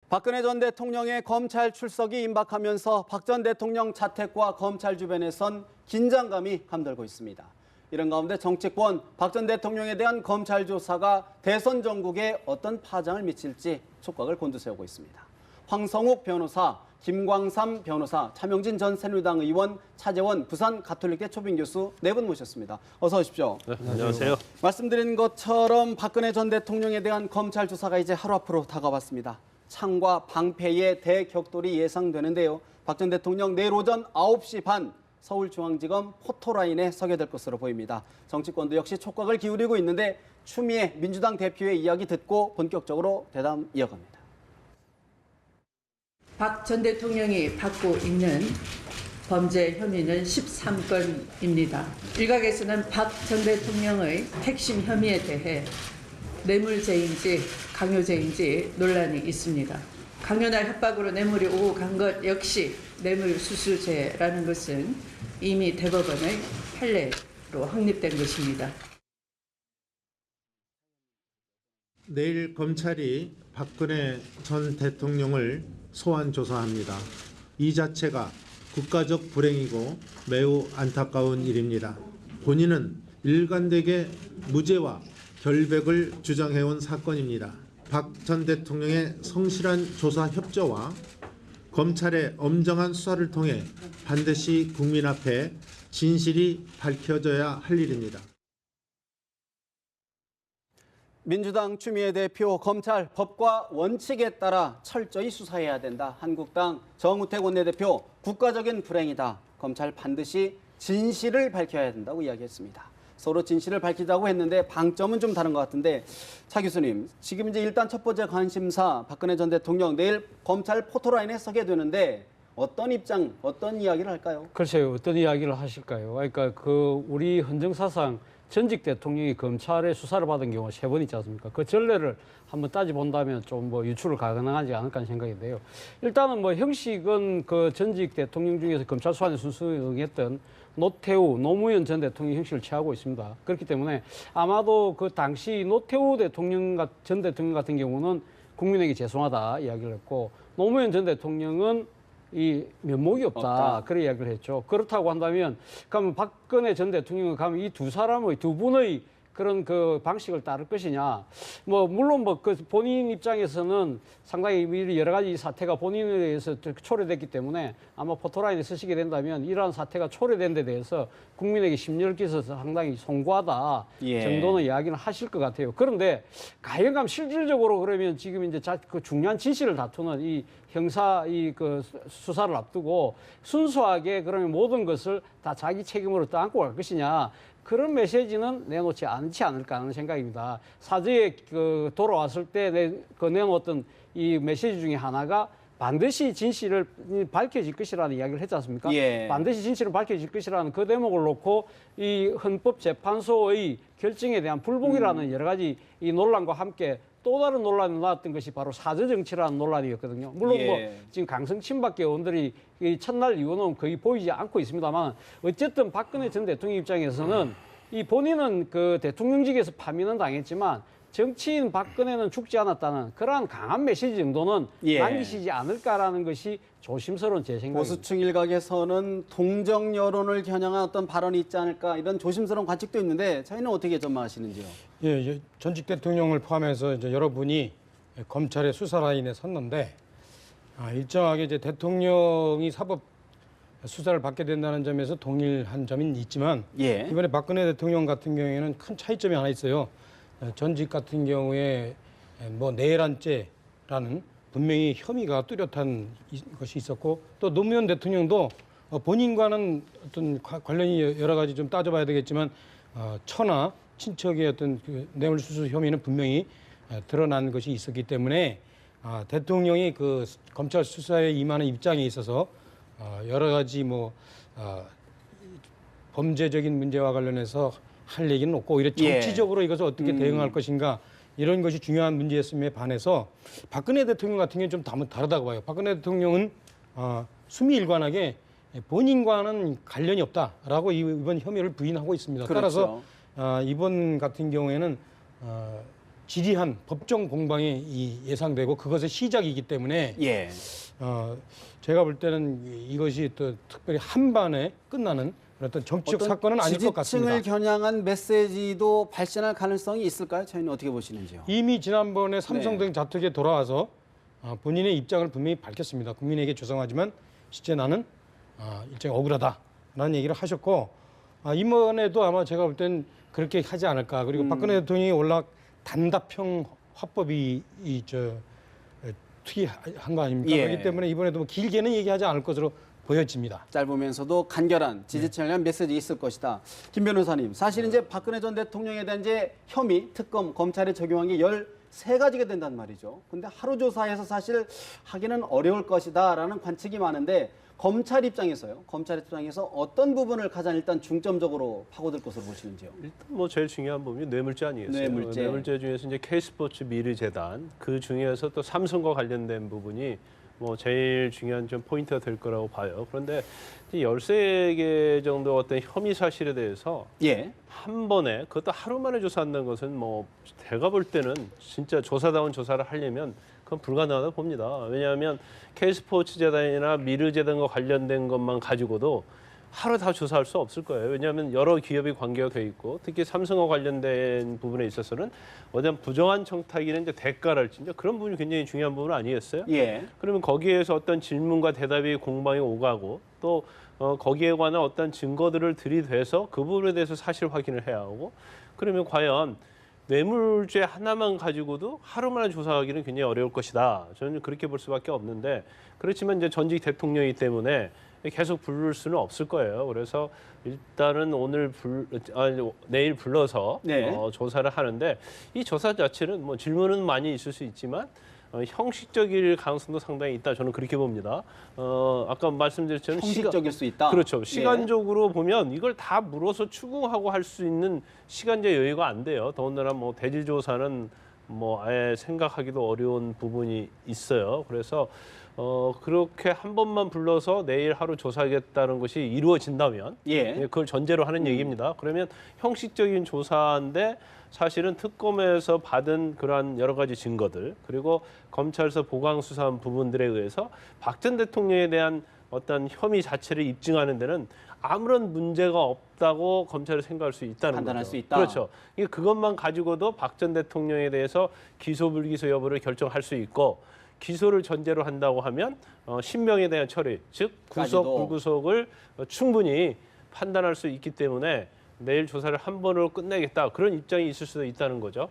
박근혜 전 대통령의 검찰 출석이 임박하면서 박 전 대통령 자택과 검찰 주변에선 긴장감이 감돌고 있습니다. 이런 가운데 정치권 박 전 대통령에 대한 검찰 조사가 대선 전국에 어떤 파장을 미칠지 촉각을 곤두세우고 있습니다. 황성욱 변호사, 김광삼 변호사, 차명진 전 새누리당 의원, 차재원 부산 가톨릭대 초빙 교수 네 분 모셨습니다. 어서 오십시오. 네, 안녕하세요. 말씀드린 것처럼 박근혜 전 대통령에 대한 검찰 조사가 이제 하루 앞으로 다가왔습니다. 창과 방패의 대격돌이 예상되는데요. 박 전 대통령 내일 오전 9시 반 서울중앙지검 포토라인에 서게 될 것으로 보입니다. 정치권도 역시 촉각을 기울이고 있는데 추미애 민주당 대표의 이야기 듣고 본격적으로 대담 이어갑니다. 박 전 대통령이 받고 있는 범죄 혐의는 13건입니다. 일각에서는 박 전 대통령의 핵심 혐의에 대해 뇌물죄인지 강요죄인지 논란이 있습니다. 강요나 협박으로 뇌물이 오고 간 것 역시 뇌물수수죄라는 것은 이미 대법원의 판례로 확립된 것입니다. 내일 검찰이 박근혜 전 대통령을 소환 조사합니다. 이 자체가 국가적 불행이고 매우 안타까운 일입니다. 본인은 일관되게 무죄와 결백을 주장해온 사건입니다. 박 전 대통령의 성실한 조사 협조와 검찰의 엄정한 수사를 통해 반드시 국민 앞에 진실이 밝혀져야 할 일입니다. 민주당 추미애 대표, 검찰 법과 원칙에 따라 철저히 수사해야 된다. 한국당 정우택 원내대표, 국가적인 불행이다. 검찰 반드시 진실을 밝혀야 된다고 이야기했습니다. 서로 진실을 밝히자고 했는데 방점은 좀 다른 것 같은데 차 교수님, 지금 이제 일단 첫 번째 관심사 박근혜 전 대통령 내일 검찰 포토라인에 서게 되는데 어떤 입장, 어떤 이야기를 할까요? 글쎄요, 어떤 이야기를 하실까요? 그러니까 우리 헌정사상 전직 대통령이 검찰의 수사를 받은 경우가 3번 있지 않습니까? 그 전례를 한번 따져본다면 좀 유출을 가능하지 않을까 하는 생각인데요. 일단은 형식은 그 전직 대통령 중에서 검찰 수사에 순수히 응했던 노무현 전 대통령 형식을 취하고 있습니다. 그렇기 때문에 아마도 그 당시 노태우 전 대통령 같은 경우는 국민에게 죄송하다 이야기를 했고, 노무현 전 대통령은 이 면목이 없다. 그런 이야기를 했죠. 그렇다고 한다면 그러면 박근혜 전 대통령은 가면 이 두 분의 그런 그 방식을 따를 것이냐. 물론 그 본인 입장에서는 상당히 여러 가지 사태가 본인에 의해서 초래됐기 때문에 아마 포토라인에 서시게 된다면 이러한 사태가 초래된 데 대해서 국민에게 심려를 끼쳐서 상당히 송구하다 정도는 이야기는 하실 것 같아요. 그런데 가연감 실질적으로 그러면 지금 이제 그 중요한 진실을 다투는 이 형사 그 수사를 앞두고 순수하게 그러면 모든 것을 다 자기 책임으로 떠안고 갈 것이냐. 그런 메시지는 내놓지 않지 않을까 하는 생각입니다. 사저에 돌아왔을 때 내놓았던 이 메시지 중에 하나가 반드시 진실을 밝혀질 것이라는 이야기를 했지 않습니까? 예. 반드시 진실을 밝혀질 것이라는 그 대목을 놓고 이 헌법재판소의 결정에 대한 불복이라는 여러 가지 이 논란과 함께 또 다른 논란이 나왔던 것이 바로 사저정치라는 논란이었거든요. 물론 지금 강성 친박 의원들이 이 첫날 이후는 거의 보이지 않고 있습니다만 어쨌든 박근혜 전 대통령 입장에서는 이 본인은 그 대통령직에서 파면은 당했지만 정치인 박근혜는 죽지 않았다는 그러한 강한 메시지 정도는 남기시지 않을까라는 것이 조심스러운 제 생각입니다. 보수층 일각에서는 동정 여론을 겨냥한 어떤 발언이 있지 않을까 이런 조심스러운 관측도 있는데 저희는 어떻게 전망하시는지요? 예, 전직 대통령을 포함해서 이제 여러분이 검찰의 수사 라인에 섰는데 일정하게 이제 대통령이 사법 수사를 받게 된다는 점에서 동일한 점이 있지만 이번에 박근혜 대통령 같은 경우에는 큰 차이점이 하나 있어요. 전직 같은 경우에 내란죄라는 분명히 혐의가 뚜렷한 것이 있었고 또 노무현 대통령도 본인과는 어떤 관련이 여러 가지 좀 따져봐야 되겠지만 처나 친척의 어떤 그 뇌물수수 혐의는 분명히 드러난 것이 있었기 때문에 대통령이 그 검찰 수사에 임하는 입장에 있어서 여러 가지 범죄적인 문제와 관련해서 할 얘기는 없고 오히려 정치적으로 이것을 어떻게 대응할 것인가 이런 것이 중요한 문제였음에 반해서 박근혜 대통령 같은 경우는 좀 다르다고 봐요. 박근혜 대통령은 수미일관하게 본인과는 관련이 없다라고 이번 혐의를 부인하고 있습니다. 그렇죠. 따라서 이번 같은 경우에는 지리한 법정 공방이 예상되고 그것의 시작이기 때문에 예. 제가 볼 때는 이것이 또 특별히 한반에 끝나는 어떤 정치적 사건은 아닐 것 같습니다. 지지층을 겨냥한 메시지도 발신할 가능성이 있을까요? 저희는 어떻게 보시는지요? 이미 지난번에 삼성등 네. 자택에 돌아와서 본인의 입장을 분명히 밝혔습니다. 국민에게 죄송하지만 실제 나는 일종의 억울하다라는 얘기를 하셨고 이번에도 아마 제가 볼 땐 그렇게 하지 않을까. 그리고 박근혜 대통령이 워낙 단답형 화법이 특이한 거 아닙니까? 예. 그렇기 때문에 이번에도 뭐 길게는 얘기하지 않을 것으로 보여집니다. 짧으면서도 간결한 지지층을 위한 메시지 있을 것이다. 김 변호사님, 사실 이제 박근혜 전 대통령에 대한 이제 혐의, 특검, 검찰에 적용한 게 13가지가 된단 말이죠. 근데 하루 조사에서 사실 하기는 어려울 것이다라는 관측이 많은데 검찰 입장에서요. 검찰 입장에서 어떤 부분을 가장 일단 중점적으로 파고들 것으로 보시는지요? 일단 뭐 제일 중요한 부분이 뇌물죄 아니겠어요? 뇌물죄. 중에서 이제 K스포츠 미르재단 그 중에서 또 삼성과 관련된 부분이 뭐 제일 중요한 좀 포인트가 될 거라고 봐요. 그런데 13개 정도 어떤 혐의 사실에 대해서 예. 한 번에 그것도 하루 만에 조사한다는 것은 뭐 제가 볼 때는 진짜 조사다운 조사를 하려면 그건 불가능하다고 봅니다. 왜냐하면 K스포츠 재단이나 미르재단과 관련된 것만 가지고도 하루 다 조사할 수 없을 거예요. 왜냐하면 여러 기업이 관계가 돼 있고 특히 삼성과 관련된 부분에 있어서는 어떤 부정한 청탁이나 이제 대가랄지 이제 그런 부분이 굉장히 중요한 부분 아니겠어요? 예. 그러면 거기에서 어떤 질문과 대답이 공방이 오가고 또 거기에 관한 어떤 증거들을 들이대서 그 부분에 대해서 사실 확인을 해야 하고 그러면 과연 뇌물죄 하나만 가지고도 하루 만에 조사하기는 굉장히 어려울 것이다. 저는 그렇게 볼 수밖에 없는데 그렇지만 이제 전직 대통령이기 때문에 계속 부를 수는 없을 거예요. 그래서 일단은 내일 불러서 네. 조사를 하는데 이 조사 자체는 뭐 질문은 많이 있을 수 있지만 형식적일 가능성도 상당히 있다. 저는 그렇게 봅니다. 아까 말씀드렸지만 형식적일 수 있다. 그렇죠. 예. 시간적으로 보면 이걸 다 물어서 추궁하고 할 수 있는 시간제 여유가 안 돼요. 더군다나 뭐 대질 조사는 뭐 아예 생각하기도 어려운 부분이 있어요. 그래서 그렇게 한 번만 불러서 내일 하루 조사하겠다는 것이 이루어진다면 예. 그걸 전제로 하는 얘기입니다. 그러면 형식적인 조사인데 사실은 특검에서 받은 그러한 여러 가지 증거들 그리고 검찰에서 보강 수사한 부분들에 의해서 박 전 대통령에 대한 어떤 혐의 자체를 입증하는 데는 아무런 문제가 없다고 검찰이 생각할 수 있다는 판단할 거죠. 수 있다. 그렇죠. 그것만 가지고도 박 전 대통령에 대해서 기소 불기소 여부를 결정할 수 있고 기소를 전제로 한다고 하면 신명에 대한 처리, 즉 구속 까지도. 불구속을 충분히 판단할 수 있기 때문에 내일 조사를 한 번으로 끝내겠다 그런 입장이 있을 수도 있다는 거죠.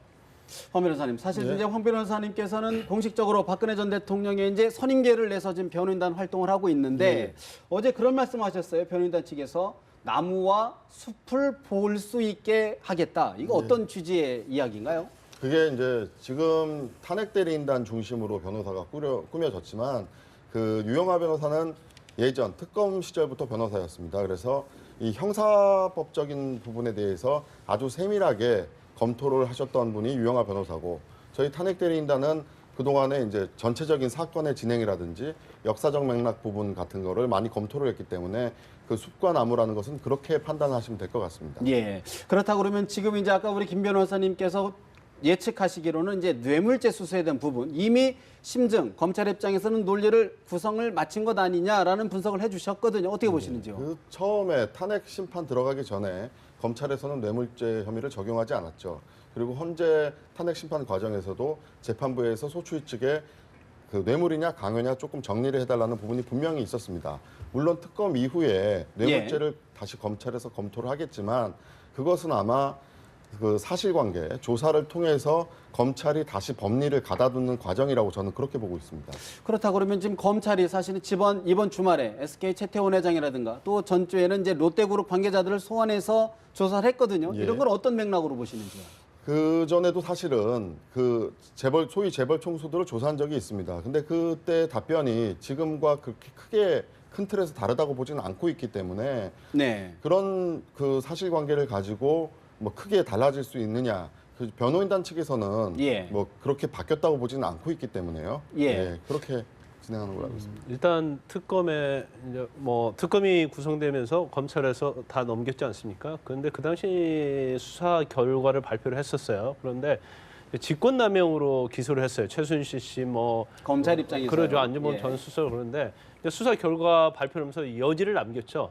황 변호사님, 사실 네. 이제 황 변호사님께서는 공식적으로 박근혜 전 대통령의 이제 선임계를 내서 지금 변호인단 활동을 하고 있는데 어제 그런 말씀하셨어요. 변호인단 측에서 나무와 숲을 볼 수 있게 하겠다. 이거 어떤 취지의 이야기인가요? 그게 이제 지금 탄핵 대리인단 중심으로 변호사가 꾸며졌지만 그 유영하 변호사는 예전 특검 시절부터 변호사였습니다. 그래서 이 형사법적인 부분에 대해서 아주 세밀하게 검토를 하셨던 분이 유영하 변호사고 저희 탄핵 대리인단은 그동안에 이제 전체적인 사건의 진행이라든지 역사적 맥락 부분 같은 거를 많이 검토를 했기 때문에 그 숲과 나무라는 것은 그렇게 판단하시면 될 것 같습니다. 예. 그렇다고 그러면 지금 이제 아까 우리 김 변호사님께서 예측하시기로는 이제 뇌물죄 수사에 대한 부분 이미 심증 검찰 입장에서는 논리를 구성을 마친 것 아니냐라는 분석을 해주셨거든요. 어떻게 보시는지요? 그 처음에 탄핵 심판 들어가기 전에 검찰에서는 뇌물죄 혐의를 적용하지 않았죠. 그리고 현재 탄핵 심판 과정에서도 재판부에서 소추위 측에 그 뇌물이냐 강요냐 조금 정리를 해달라는 부분이 분명히 있었습니다. 물론 특검 이후에 뇌물죄를 다시 검찰에서 검토를 하겠지만 그것은 아마 그 사실관계 조사를 통해서 검찰이 다시 법리를 가다듬는 과정이라고 저는 그렇게 보고 있습니다. 그렇다 그러면 지금 검찰이 사실은 이번 주말에 SK 최태원 회장이라든가 또 전주에는 이제 롯데그룹 관계자들을 소환해서 조사를 했거든요. 예. 이런 건 어떤 맥락으로 보시는지요? 그 전에도 사실은 그 소위 재벌 총수들을 조사한 적이 있습니다. 근데 그때 답변이 지금과 그렇게 크게 큰 틀에서 다르다고 보지는 않고 있기 때문에 네. 그런 그 사실관계를 가지고 뭐 크게 달라질 수 있느냐? 그 변호인단 측에서는 예. 뭐 그렇게 바뀌었다고 보지는 않고 있기 때문에요. 예. 그렇게 진행하는 걸로 알고 있습니다. 일단 특검에 이제 뭐 특검이 구성되면서 검찰에서 다 넘겼지 않습니까? 그런데 그 당시 수사 결과를 발표를 했었어요. 그런데 직권남용으로 기소를 했어요. 최순실 씨 뭐 검찰 입장에서 그러죠. 안전보험 예. 전 수석 그러는데 수사 결과 발표하면서 여지를 남겼죠.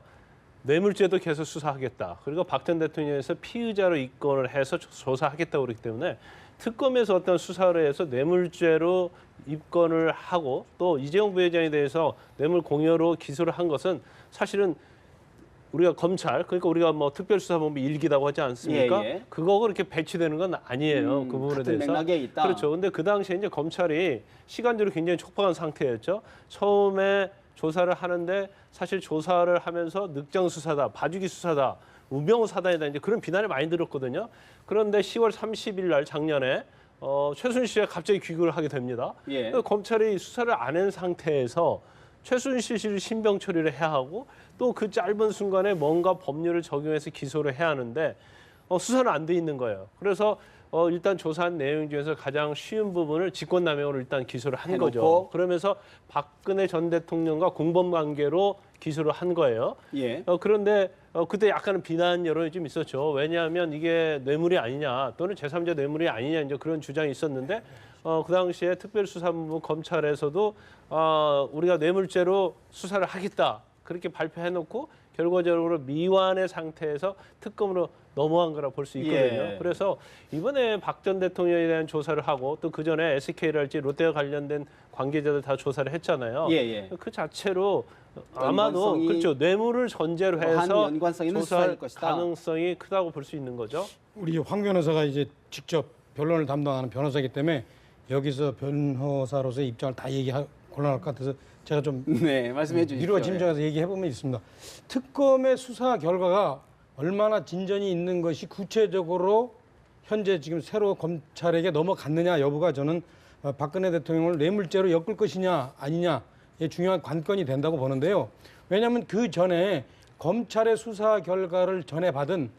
뇌물죄도 계속 수사하겠다. 그리고 박 전 대통령에서 피의자로 입건을 해서 조사하겠다고 그렇기 때문에 특검에서 어떤 수사를 해서 뇌물죄로 입건을 하고 또 이재용 부회장에 대해서 뇌물 공여로 기소를 한 것은 사실은 우리가 검찰 그러니까 우리가 뭐 특별수사본부 일기라고 하지 않습니까? 예, 예. 그거 그렇게 배치되는 건 아니에요. 그 부분에 같은 대해서 맥락에 있다. 그렇죠. 근데 그 당시에 이제 검찰이 시간적으로 굉장히 촉박한 상태였죠. 처음에 조사를 하는데 사실 조사를 하면서 늑장 수사다, 봐주기 수사다, 우병우 사단이다 이제 그런 비난을 많이 들었거든요. 그런데 10월 30일 날 작년에 최순실 씨가 갑자기 귀국을 하게 됩니다. 예. 검찰이 수사를 안 한 상태에서 최순실 씨를 신병 처리를 해야 하고 또 그 짧은 순간에 뭔가 법률을 적용해서 기소를 해야 하는데 수사는 안 돼 있는 거예요. 그래서 일단 조사한 내용 중에서 가장 쉬운 부분을 직권남용으로 일단 기소를 한 해놓고. 거죠. 그러면서 박근혜 전 대통령과 공범 관계로 기소를 한 거예요. 예. 그런데 그때 약간은 비난 여론이 좀 있었죠. 왜냐하면 이게 뇌물이 아니냐 또는 제3자 뇌물이 아니냐 이제 그런 주장이 있었는데 그 당시에 특별수사본부 검찰에서도 우리가 뇌물죄로 수사를 하겠다 그렇게 발표해놓고 결과적으로 미완의 상태에서 특검으로 넘어간 거라 볼 수 있거든요. 예. 그래서 이번에 박 전 대통령에 대한 조사를 하고 또 그 전에 SK랄지 롯데와 관련된 관계자들 다 조사를 했잖아요. 예, 예. 그 자체로 아마도 연관성이 그렇죠 뇌물을 전제로 한 해서 연관성 있는 조사할 수사일 것이다. 가능성이 크다고 볼 수 있는 거죠. 우리 황 변호사가 이제 직접 변론을 담당하는 변호사이기 때문에 여기서 변호사로서의 입장을 다 얘기할 곤란할 것 같아서 제가 좀 네, 말씀해 주십시오. 미루어 짐작해서 얘기해 보면 있습니다. 특검의 수사 결과가 얼마나 진전이 있는 것이 구체적으로 현재 지금 새로 검찰에게 넘어갔느냐 여부가 저는 박근혜 대통령을 뇌물죄로 엮을 것이냐 아니냐의 중요한 관건이 된다고 보는데요. 왜냐하면 그 전에 검찰의 수사 결과를 전해 받은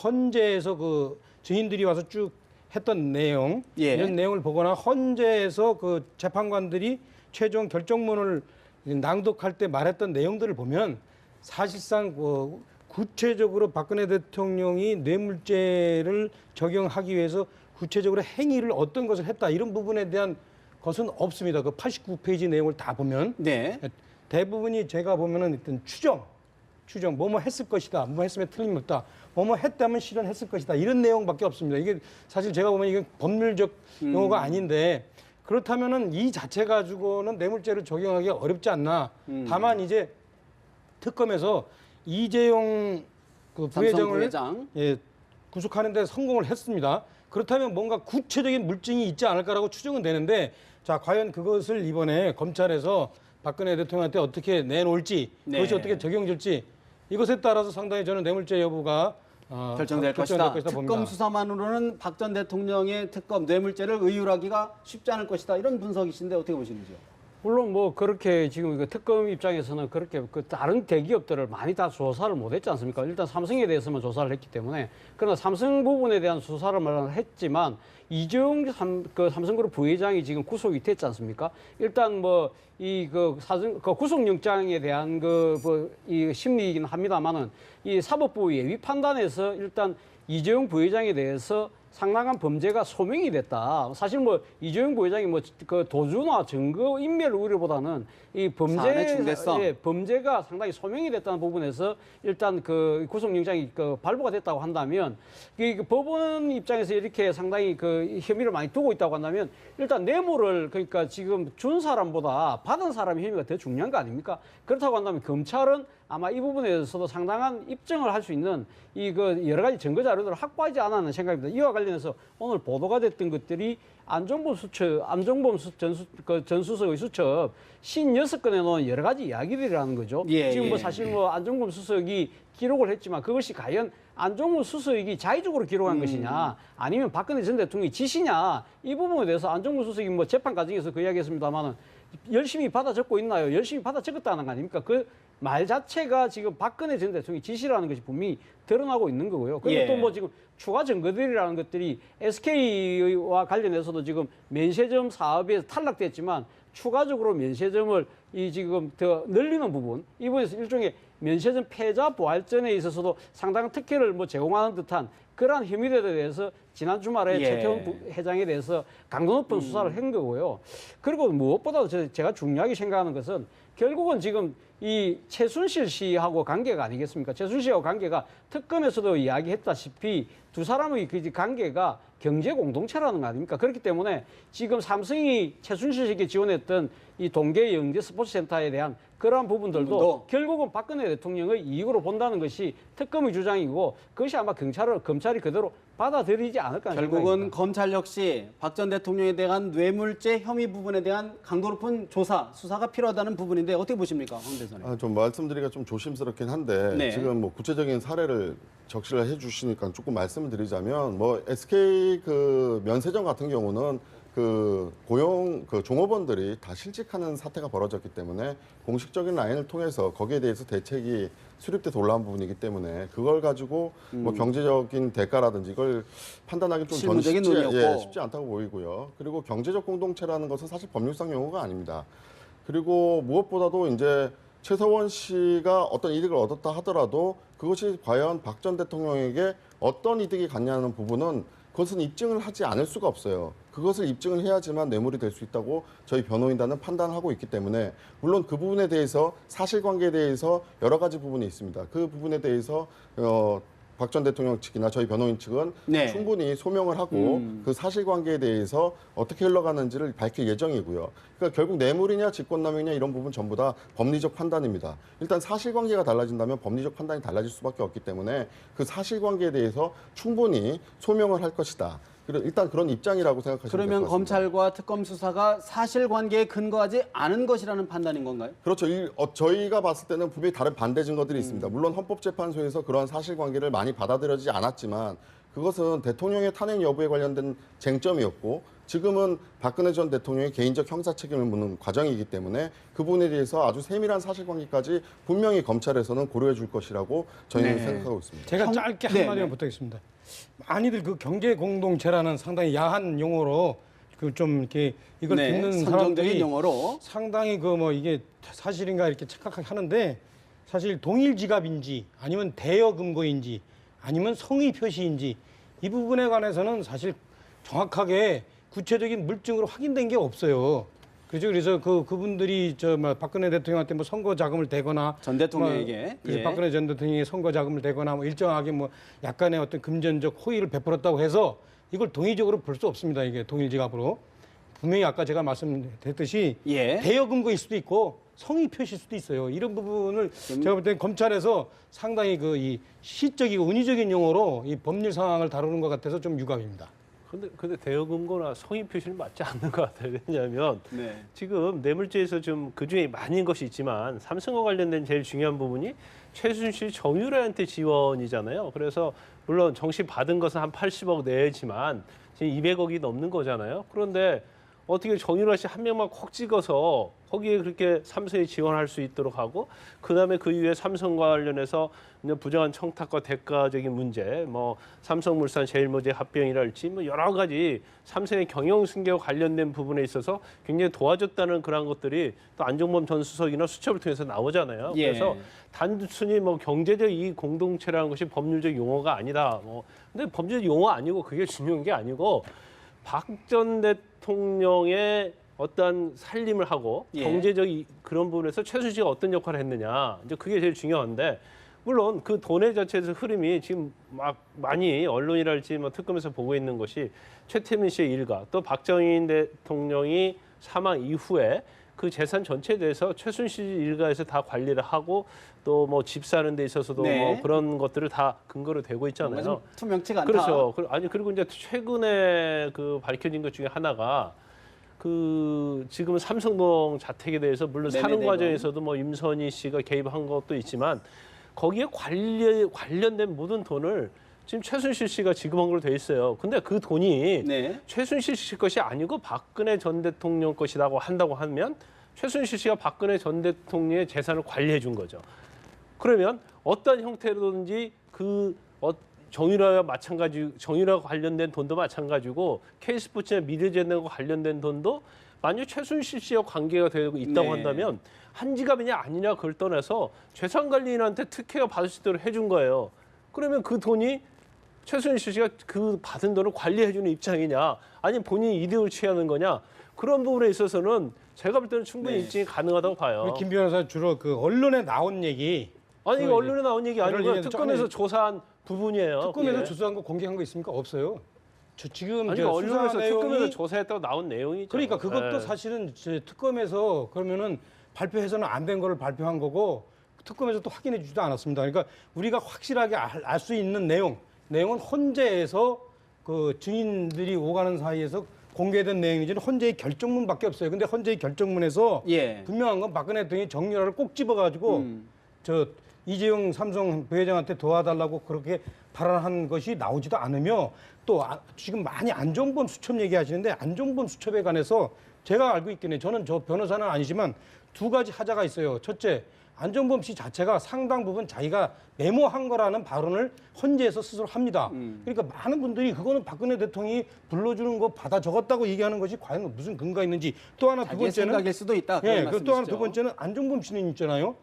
헌재에서 그 증인들이 와서 쭉 했던 내용 예. 이런 내용을 보거나 헌재에서 그 재판관들이 최종 결정문을 낭독할 때 말했던 내용들을 보면 사실상 구체적으로 박근혜 대통령이 뇌물죄를 적용하기 위해서 구체적으로 행위를 어떤 것을 했다 이런 부분에 대한 것은 없습니다. 그 89페이지 내용을 다 보면 네. 대부분이 제가 보면은 어떤 추정 뭐뭐 했을 것이다, 뭐 했으면 틀림없다, 뭐뭐 했다면 실현했을 것이다 이런 내용밖에 없습니다. 이게 사실 제가 보면 이게 법률적 용어가 아닌데 그렇다면은 이 자체 가지고는 뇌물죄를 적용하기 어렵지 않나. 다만 이제 특검에서 이재용 그 부회장을 부회장. 예, 구속하는 데 성공을 했습니다. 그렇다면 뭔가 구체적인 물증이 있지 않을까라고 추정은 되는데 자 과연 그것을 이번에 검찰에서 박근혜 대통령한테 어떻게 내놓을지 네. 그것이 어떻게 적용될지 이것에 따라서 상당히 저는 뇌물죄 여부가 결정될 것이다. 특검 봅니다. 수사만으로는 박 전 대통령의 특검 뇌물죄를 의율하기가 쉽지 않을 것이다. 이런 분석이신데 어떻게 보시는지요? 물론 뭐 그렇게 지금 그 특검 입장에서는 그렇게 그 다른 대기업들을 많이 다 조사를 못했지 않습니까? 일단 삼성에 대해서만 조사를 했기 때문에 그러나 삼성 부분에 대한 수사를 했지만 이재용 삼성그룹 부회장이 지금 구속이 됐지 않습니까? 일단 뭐 이 그 구속영장에 대한 이 심리이긴 합니다만은 이 사법부 예비 판단에서 일단 이재용 부회장에 대해서 상당한 범죄가 소명이 됐다. 사실 뭐 이재용 부회장이 뭐 그 도주나 증거 인멸 우려보다는 이 사안의 중대성. 범죄가 상당히 소명이 됐다는 부분에서 일단 그 구속영장이 발부가 됐다고 한다면 그 법원 입장에서 이렇게 상당히 그 혐의를 많이 두고 있다고 한다면 일단 뇌물을 그러니까 지금 준 사람보다 받은 사람의 혐의가 더 중요한 거 아닙니까? 그렇다고 한다면 검찰은 아마 이 부분에 대해서도 상당한 입증을 할 수 있는 여러 가지 증거 자료들을 확보하지 않았는 생각입니다. 이와 관련해서 오늘 보도가 됐던 것들이 안종범 전수석의 수첩 56건에 놓은 여러 가지 이야기들이라는 거죠. 예, 지금 뭐 예. 사실 뭐 안종범 수석이 기록을 했지만 그것이 과연 안종범 수석이 자의적으로 기록한 것이냐 아니면 박근혜 전 대통령이 지시냐 이 부분에 대해서 안종범 수석이 뭐 재판 과정에서 그 이야기했습니다만은 열심히 받아 적고 있나요? 열심히 받아 적었다는 거 아닙니까? 그 말 자체가 지금 박근혜 전 대통령이 지시라는 것이 분명히 드러나고 있는 거고요. 그리고 예. 또 뭐 지금 추가 증거들이라는 것들이 SK와 관련해서도 지금 면세점 사업에서 탈락됐지만 추가적으로 면세점을 지금 더 늘리는 부분, 이번에서 일종의 면세점 패자 부활전에 있어서도 상당한 특혜를 뭐 제공하는 듯한 그러한 혐의들에 대해서 지난 주말에 예. 최태원 회장에 대해서 강도 높은 수사를 한 거고요. 그리고 무엇보다도 제가 중요하게 생각하는 것은 결국은 지금 이 최순실 씨하고 관계가 아니겠습니까? 최순실 씨하고 관계가 특검에서도 이야기했다시피 두 사람의 그 관계가 경제 공동체라는 거 아닙니까? 그렇기 때문에 지금 삼성이 최순실 씨에게 지원했던 이 동계 영재 스포츠센터에 대한 그러한 부분들도 결국은 박근혜 대통령의 이익으로 본다는 것이 특검의 주장이고 그것이 아마 검찰이 그대로 받아들이지 않을까 하는 결국은 생각입니다. 검찰 역시 박 전 대통령에 대한 뇌물죄 혐의 부분에 대한 강도 높은 조사, 수사가 필요하다는 부분인데 어떻게 보십니까, 황 대선님? 좀 말씀드리기가 좀 조심스럽긴 한데 네. 지금 뭐 구체적인 사례를 적시를 해주시니까 조금 말씀을 드리자면 뭐 SK 그 면세점 같은 경우는 그 고용 그 종업원들이 다 실직하는 사태가 벌어졌기 때문에 공식적인 라인을 통해서 거기에 대해서 대책이 수립돼서 올라온 부분이기 때문에 그걸 가지고 뭐 경제적인 대가라든지 이걸 판단하기 좀 저는 실무적인 논의였고. 쉽지 않다고 보이고요. 그리고 경제적 공동체라는 것은 사실 법률상 용어가 아닙니다. 그리고 무엇보다도 이제 최서원 씨가 어떤 이득을 얻었다 하더라도 그것이 과연 박 전 대통령에게 어떤 이득이 갔냐는 부분은 그것은 입증을 하지 않을 수가 없어요. 그것을 입증을 해야지만 뇌물이 될 수 있다고 저희 변호인단은 판단하고 있기 때문에 물론 그 부분에 대해서 사실관계에 대해서 여러 가지 부분이 있습니다. 그 부분에 대해서 박 전 대통령 측이나 저희 변호인 측은 네. 충분히 소명을 하고 그 사실관계에 대해서 어떻게 흘러가는지를 밝힐 예정이고요. 그러니까 결국 뇌물이냐 직권남용이냐 이런 부분 전부 다 법리적 판단입니다. 일단 사실관계가 달라진다면 법리적 판단이 달라질 수밖에 없기 때문에 그 사실관계에 대해서 충분히 소명을 할 것이다. 일단 그런 입장이라고 생각하시면 될 것 그러면 같습니다. 검찰과 특검 수사가 사실관계에 근거하지 않은 것이라는 판단인 건가요? 그렇죠. 저희가 봤을 때는 분명히 다른 반대 증거들이 있습니다. 물론 헌법재판소에서 그러한 사실관계를 많이 받아들여지지 않았지만 그것은 대통령의 탄핵 여부에 관련된 쟁점이었고 지금은 박근혜 전 대통령의 개인적 형사 책임을 묻는 과정이기 때문에 그 부분에 대해서 아주 세밀한 사실관계까지 분명히 검찰에서는 고려해 줄 것이라고 저희는 네. 생각하고 있습니다. 제가 짧게 네, 한마디만 네. 부탁드리겠습니다. 많이들 그 경제 공동체라는 상당히 야한 용어로 그 좀 이렇게 이걸 네, 듣는 선정적인 사람들이 용어로. 상당히 그 뭐 이게 사실인가 이렇게 착각하게 하는데 사실 동일 지갑인지 아니면 대여 금고인지 아니면 성의 표시인지 이 부분에 관해서는 사실 정확하게 구체적인 물증으로 확인된 게 없어요. 그렇죠. 그래서 그분들이 박근혜 대통령한테 뭐 선거 자금을 대거나 전 대통령에게. 그래서 예. 박근혜 전 대통령이 선거 자금을 대거나 뭐 일정하게 뭐 약간의 어떤 금전적 호의를 베풀었다고 해서 이걸 동의적으로 볼 수 없습니다. 이게 동일 지갑으로 분명히 아까 제가 말씀드렸듯이 예. 대여 금고일 수도 있고 성의 표시일 수도 있어요. 이런 부분을 제가 볼 때는 검찰에서 상당히 그 이 시적이고 은유적인 용어로 이 법률 상황을 다루는 것 같아서 좀 유감입니다. 근데 대여금고나 성의 표시는 맞지 않는 것 같아요. 왜냐하면 네. 지금 뇌물죄에서 좀 그중에 많은 것이 있지만 삼성과 관련된 제일 중요한 부분이 최순실 정유라한테 지원이잖아요. 그래서 물론 정식 받은 것은 한 80억 내지만 지금 200억이 넘는 거잖아요. 그런데 어떻게 정유라 씨 한 명만 콕 찍어서 거기에 그렇게 삼성에 지원할 수 있도록 하고 그다음에 그 이후에 삼성과 관련해서 부정한 청탁과 대가적인 문제, 뭐 삼성물산 제일모직 합병이랄지 뭐 여러 가지 삼성의 경영 승계와 관련된 부분에 있어서 굉장히 도와줬다는 그런 것들이 또 안종범 전 수석이나 수첩을 통해서 나오잖아요. 예. 그래서 단순히 뭐 경제적 이익 공동체라는 것이 법률적 용어가 아니다. 뭐 근데 법률적 용어 아니고 그게 중요한 게 아니고 박 전 대통령의 어떤 살림을 하고 예. 경제적 그런 부분에서 최순실 씨가 어떤 역할을 했느냐 이제 그게 제일 중요한데 물론 그 돈의 자체에서 흐름이 지금 막 많이 언론이랄지 뭐 특검에서 보고 있는 것이 최태민 씨의 일가 또 박정희 대통령이 사망 이후에 그 재산 전체에 대해서 최순실 일가에서 다 관리를 하고 또 뭐 집 사는 데 있어서도 네. 뭐 그런 것들을 다 근거로 되고 뭔가 좀 있잖아요. 투명치가 않다. 그렇죠. 아니 그리고 이제 최근에 그 밝혀진 것 중에 하나가 그 지금 삼성동 자택에 대해서 물론 사는 네네네. 과정에서도 뭐 임선희 씨가 개입한 것도 있지만 거기에 관련된 모든 돈을 지금 최순실 씨가 지급한 걸로 돼 있어요. 근데 그 돈이 네. 최순실 씨 것이 아니고 박근혜 전 대통령 것이라고 한다고 하면 최순실 씨가 박근혜 전 대통령의 재산을 관리해 준 거죠. 그러면 어떤 형태로든지 정유라와 마찬가지, 정유라와 관련된 돈도 마찬가지고 K스포츠나 미래재능과 관련된 돈도 만약 최순실 씨와 관계가 되고 있다고 네. 한다면 한 지갑이냐 아니냐 그걸 떠나서 재산관리인한테 특혜가 받을 수 있도록 해준 거예요. 그러면 그 돈이 최순실 씨가 그 받은 돈을 관리해주는 입장이냐 아니면 본인이 이득을 취하는 거냐 그런 부분에 있어서는 제가 볼 때는 충분히 네. 입증이 가능하다고 봐요. 우리 김 변호사 주로 그 언론에 나온 얘기 아니 이거 언론에 나온 얘기 아니고요. 언론에 특검에서 아니, 조사한 부분이에요. 특검에서 예. 조사한 거 공개한 거 있습니까? 없어요. 지금 아니 저 그러니까 언론에서 수사 특검에서 내용이 조사했다고 나온 내용이죠. 그러니까 그것도 예. 사실은 특검에서 그러면은 발표해서는 안 된 거를 발표한 거고 특검에서 또 확인해 주지도 않았습니다. 그러니까 우리가 확실하게 알 수 있는 내용은 헌재에서 그 증인들이 오가는 사이에서 공개된 내용이지는 헌재의 결정문밖에 없어요. 근데 헌재의 결정문에서 예. 분명한 건 박근혜 대통령이 정유라를 꼭 집어가지고 저 이재용 삼성 부회장한테 도와달라고 그렇게 발언한 것이 나오지도 않으며 또 지금 많이 안종범 수첩 얘기하시는데 안종범 수첩에 관해서 제가 알고 있기는 저는 저 변호사는 아니지만 두 가지 하자가 있어요. 첫째, 안종범 씨 자체가 상당 부분 자기가 메모한 거라는 발언을 헌재에서 스스로 합니다. 그러니까 많은 분들이 그거는 박근혜 대통령이 불러주는 거 받아 적었다고 얘기하는 것이 과연 무슨 근거가 있는지 또 하나 두 자기의 번째는 생각일 수도 있다. 예, 그런 그리고 또 하나 말씀이시죠. 두 번째는 안종범 씨는 있잖아요.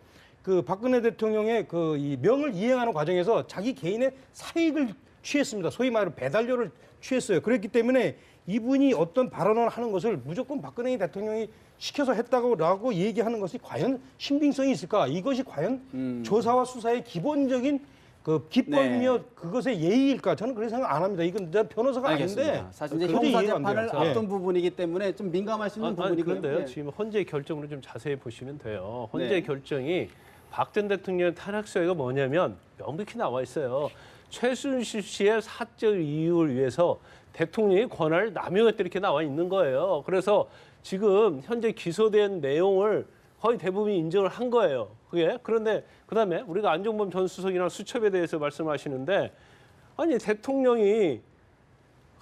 그 박근혜 대통령의 그 이 명을 이행하는 과정에서 자기 개인의 사익을 취했습니다. 소위 말하는 배달료를 취했어요. 그렇기 때문에 이분이 어떤 발언을 하는 것을 무조건 박근혜 대통령이 시켜서 했다고 얘기하는 것이 과연 신빙성이 있을까? 이것이 과연 조사와 수사의 기본적인 그 기법이며 네. 그것의 예의일까? 저는 그렇게 생각 안 합니다. 이건 내가 변호사가 알겠습니다. 아닌데 사실 이제 도저히 형사 이해가 안 돼요. 재판을 예. 앞둔 부분이기 때문에 좀 민감하시는 아니 부분이고요. 그런데요. 예. 지금 헌재 결정으로 좀 자세히 보시면 돼요. 헌재 네. 결정이 박 전 대통령 탄핵 사유가 뭐냐면 명백히 나와 있어요. 최순실 씨의 사적 이유를 위해서 대통령이 권한을 남용했다 이렇게 나와 있는 거예요. 그래서 지금 현재 기소된 내용을 거의 대부분 인정을 한 거예요. 그게 그런데 그다음에 우리가 안종범 전 수석이나 수첩에 대해서 말씀하시는데 아니 대통령이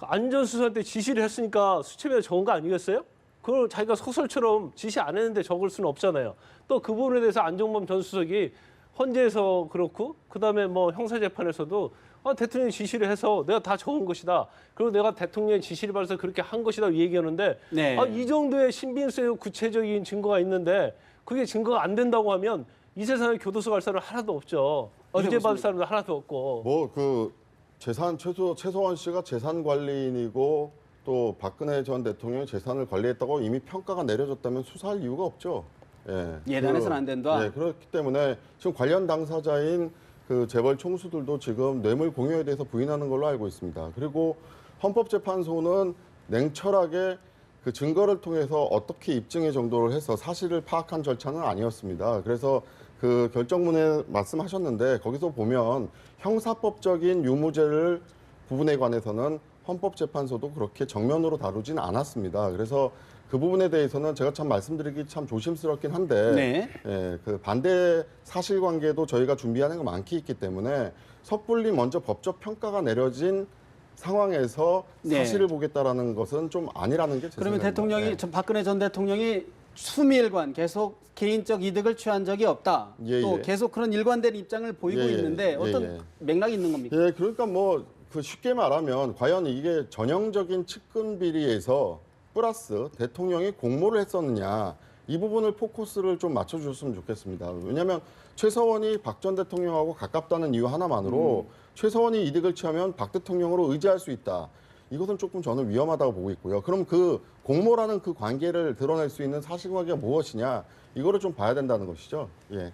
안전수사한테 지시를 했으니까 수첩에 적은 거 아니겠어요? 그걸 자기가 소설처럼 지시 안 했는데 적을 수는 없잖아요. 또 그 부분에 대해서 안종범 전 수석이 헌재에서 그렇고 그다음에 뭐 형사재판에서도 대통령이 지시를 해서 내가 다 적은 것이다. 그리고 내가 대통령의 지시를 받아서 그렇게 한 것이다 얘기하는데 네. 이 정도의 신빙성의 구체적인 증거가 있는데 그게 증거가 안 된다고 하면 이 세상에 교도소 갈 사람 하나도 없죠. 어디 유죄 받을 보십니까? 사람도 하나도 없고. 뭐 그 재산 최소원 씨가 재산 관리인이고 또 박근혜 전 대통령이 재산을 관리했다고 이미 평가가 내려졌다면 수사할 이유가 없죠. 예. 예단해서는 안 된다. 네, 그렇기 때문에 지금 관련 당사자인 그 재벌 총수들도 지금 뇌물 공유에 대해서 부인하는 걸로 알고 있습니다. 그리고 헌법재판소는 냉철하게 그 증거를 통해서 어떻게 입증의 정도를 해서 사실을 파악한 절차는 아니었습니다. 그래서 그 결정문에 말씀하셨는데 거기서 보면 형사법적인 유무죄를 부분에 관해서는 헌법재판소도 그렇게 정면으로 다루진 않았습니다. 그래서 그 부분에 대해서는 제가 참 말씀드리기 참 조심스럽긴 한데 네. 예, 그 반대 사실관계도 저희가 준비하는 거 많기 있기 때문에 섣불리 먼저 법적 평가가 내려진 상황에서 네. 사실을 보겠다라는 것은 좀 아니라는 게 제 그러면 생각입니다. 대통령이 예. 전 박근혜 전 대통령이 수밀관 계속 개인적 이득을 취한 적이 없다. 예, 또 예. 계속 그런 일관된 입장을 보이고 예, 예. 있는데 예, 어떤 예. 맥락이 있는 겁니까? 예, 그러니까 뭐 그 쉽게 말하면 과연 이게 전형적인 측근 비리에서 플러스 대통령이 공모를 했었느냐 이 부분을 포커스를 좀 맞춰주셨으면 좋겠습니다. 왜냐하면 최서원이 박 전 대통령하고 가깝다는 이유 하나만으로 최서원이 이득을 취하면 박 대통령으로 의지할 수 있다. 이것은 조금 저는 위험하다고 보고 있고요. 그럼 그 공모라는 그 관계를 드러낼 수 있는 사실관계가 무엇이냐 이거를 좀 봐야 된다는 것이죠. 예.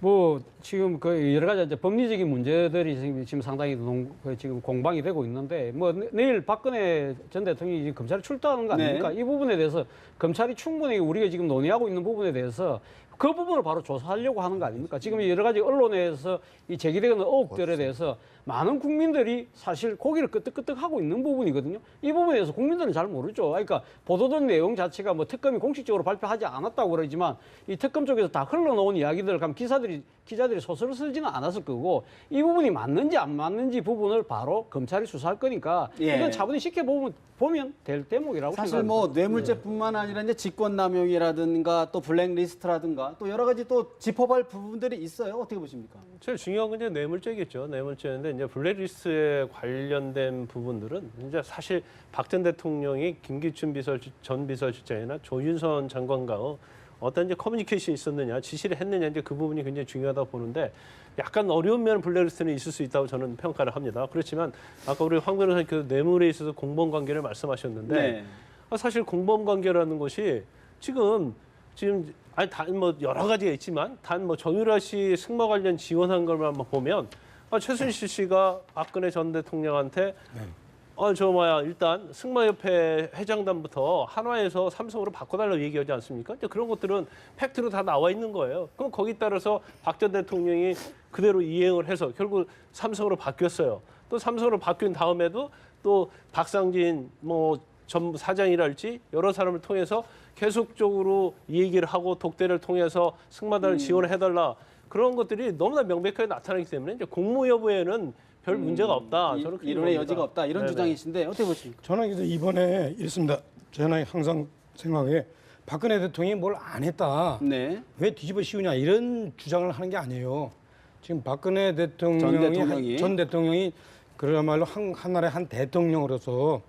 뭐 지금 그 여러 가지 이제 법리적인 문제들이 지금 상당히 지금 공방이 되고 있는데 뭐 내일 박근혜 전 대통령이 지금 검찰에 출두하는 거 아닙니까? 네. 이 부분에 대해서 검찰이 충분히 우리가 지금 논의하고 있는 부분에 대해서 그 부분을 바로 조사하려고 하는 거 아닙니까? 지금 여러 가지 언론에서 이 제기되는 의혹들에 대해서 많은 국민들이 사실 고개를 끄덕끄덕하고 있는 부분이거든요. 이 부분에 대해서 국민들은 잘 모르죠. 그러니까 보도된 내용 자체가 뭐 특검이 공식적으로 발표하지 않았다고 그러지만 이 특검 쪽에서 다 흘러놓은 이야기들을 그럼 기자들이 소설을 쓰지는 않았을 거고 이 부분이 맞는지 안 맞는지 부분을 바로 검찰이 수사할 거니까 예. 이건 차분히 보면 될 대목이라고 사실 생각합니다. 뭐 뇌물죄뿐만 아니라 이제 직권남용이라든가 또 블랙리스트라든가 있는가? 또 여러 가지 또 짚어볼 부분들이 있어요. 어떻게 보십니까? 제일 중요한 건 이제 뇌물죄겠죠. 뇌물죄인데 이제 블랙리스트에 관련된 부분들은 이제 사실 박 전 대통령이 김기춘 전 비서실장이나 조윤선 장관과 어떤 이제 커뮤니케이션이 있었느냐, 지시를 했느냐 이제 그 부분이 굉장히 중요하다고 보는데 약간 어려운 면 블랙리스트는 있을 수 있다고 저는 평가를 합니다. 그렇지만 아까 우리 황 변호사님 그 뇌물에 있어서 공범 관계를 말씀하셨는데 네. 사실 공범 관계라는 것이 지금 아니 단 뭐 여러 가지가 있지만 단 뭐 정유라 씨 승마 관련 지원한 것만 보면 최순실 씨가 박근혜 전 대통령한테 일단 승마협회 회장단부터 한화에서 삼성으로 바꿔달라고 얘기하지 않습니까? 이제 그런 것들은 팩트로 다 나와 있는 거예요. 그럼 거기에 따라서 박 전 대통령이 그대로 이행을 해서 결국 삼성으로 바뀌었어요. 또 삼성으로 바뀐 다음에도 또 박상진 전 사장이랄지 여러 사람을 통해서 계속적으로 이 얘기를 하고 독대를 통해서 승마단을 지원을 해달라. 그런 것들이 너무나 명백하게 나타나기 때문에 이제 공모 여부에는 별 문제가 없다. 저는 그렇게 이론의 봅니다. 여지가 없다. 이런 네네. 주장이신데 어떻게 보십니까? 저는 그래서 이번에 이렇습니다. 저는 항상 생각해 박근혜 대통령이 뭘 안 했다. 네. 왜 뒤집어 씌우냐 이런 주장을 하는 게 아니에요. 지금 박근혜 대통령이 전 대통령이 그야말로 한나라의 한 대통령으로서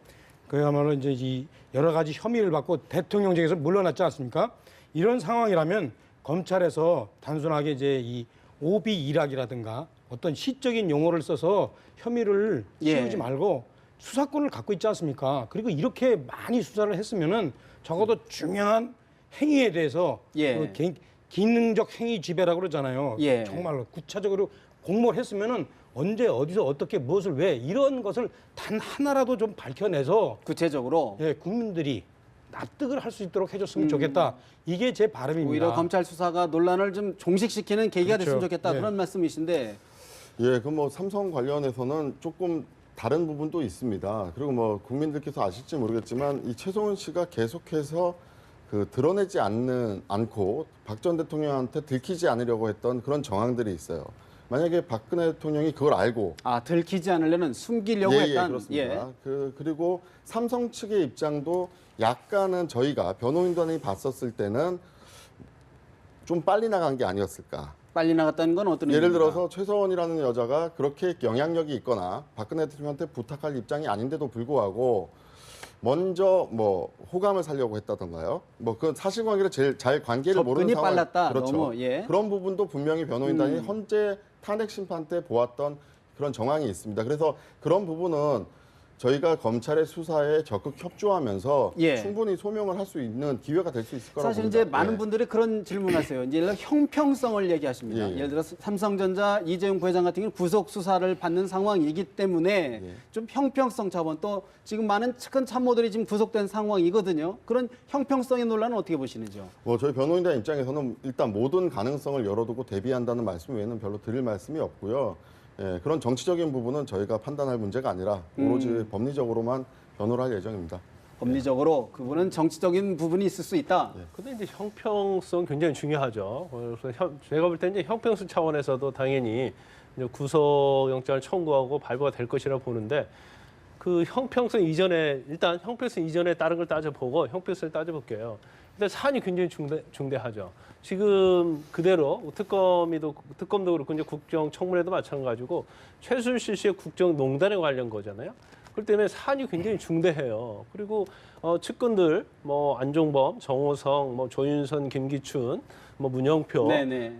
그야말로 이제 이 여러 가지 혐의를 받고 대통령직에서 물러났지 않습니까? 이런 상황이라면 검찰에서 단순하게 이제 이 오비 일학이라든가 어떤 시적인 용어를 써서 혐의를 씌우지 말고 수사권을 갖고 있지 않습니까? 그리고 이렇게 많이 수사를 했으면은 적어도 중요한 행위에 대해서 그 기능적 행위 지배라고 그러잖아요. 정말로 구체적으로 공모를 했으면은 언제 어디서 어떻게 무엇을 왜 이런 것을 단 하나라도 좀 밝혀내서 구체적으로 국민들이 납득을 할 수 있도록 해줬으면 좋겠다. 이게 제 바람입니다. 오히려 검찰 수사가 논란을 좀 종식시키는 계기가 됐으면 좋겠다. 그런 말씀이신데. 예, 그 뭐 삼성 관련해서는 조금 다른 부분도 있습니다. 그리고 뭐 국민들께서 아실지 모르겠지만 이 최성훈 씨가 계속해서 그 드러내지 않고 박 전 대통령한테 들키지 않으려고 했던 그런 정황들이 있어요. 만약에 박근혜 대통령이 그걸 알고 들키지 않으려는 숨기려고 했던. 그렇습니다. 그리고 삼성 측의 입장도 약간은 저희가 변호인단이 봤었을 때는 좀 빨리 나간 게 아니었을까. 빨리 나갔다는 건 어떤 예를 의미입니까? 들어서 최서원이라는 여자가 그렇게 영향력이 있거나 박근혜 대통령한테 부탁할 입장이 아닌데도 불구하고 먼저 뭐 호감을 살려고 했다던가요. 뭐 그 사실관계를 제일 잘 관계를 모르는 접근이 상황. 빨랐다. 그렇죠. 너무, 그런 부분도 분명히 변호인단이 헌재 탄핵 심판 때 보았던 그런 정황이 있습니다. 그래서 그런 부분은 저희가 검찰의 수사에 적극 협조하면서 충분히 소명을 할 수 있는 기회가 될 수 있을 거라고 사실 봅니다. 이제 많은 분들이 그런 질문하세요. 이제 예를 들어 형평성을 얘기하십니다. 예를 들어서 삼성전자 이재용 부회장 같은 경우는 구속 수사를 받는 상황이기 때문에 좀 형평성 차원 또 지금 많은 측근 참모들이 지금 구속된 상황이거든요. 그런 형평성의 논란은 어떻게 보시는지요? 뭐 저희 변호인단 입장에서는 일단 모든 가능성을 열어두고 대비한다는 말씀 외에는 별로 드릴 말씀이 없고요. 그런 정치적인 부분은 저희가 판단할 문제가 아니라 오로지 법리적으로만 변호를 할 예정입니다. 법리적으로 그분은 정치적인 부분이 있을 수 있다. 근데 이제 형평성 굉장히 중요하죠. 그래서 제가 볼 때 이제 형평성 차원에서도 당연히 이제 구속영장을 청구하고 발부가 될 것이라고 보는데 그 형평성 이전에 일단 형평성 이전에 다른 걸 따져보고 형평성을 따져볼게요. 일단 사안이 굉장히 중대하죠. 지금 그대로 특검도 그렇고 이제 국정청문회도 마찬가지고 최순실 씨의 국정농단에 관련 거잖아요. 그렇기 때문에 사안이 굉장히 중대해요. 그리고 측근들 뭐 안종범, 정호성, 뭐 조윤선, 김기춘, 뭐 문영표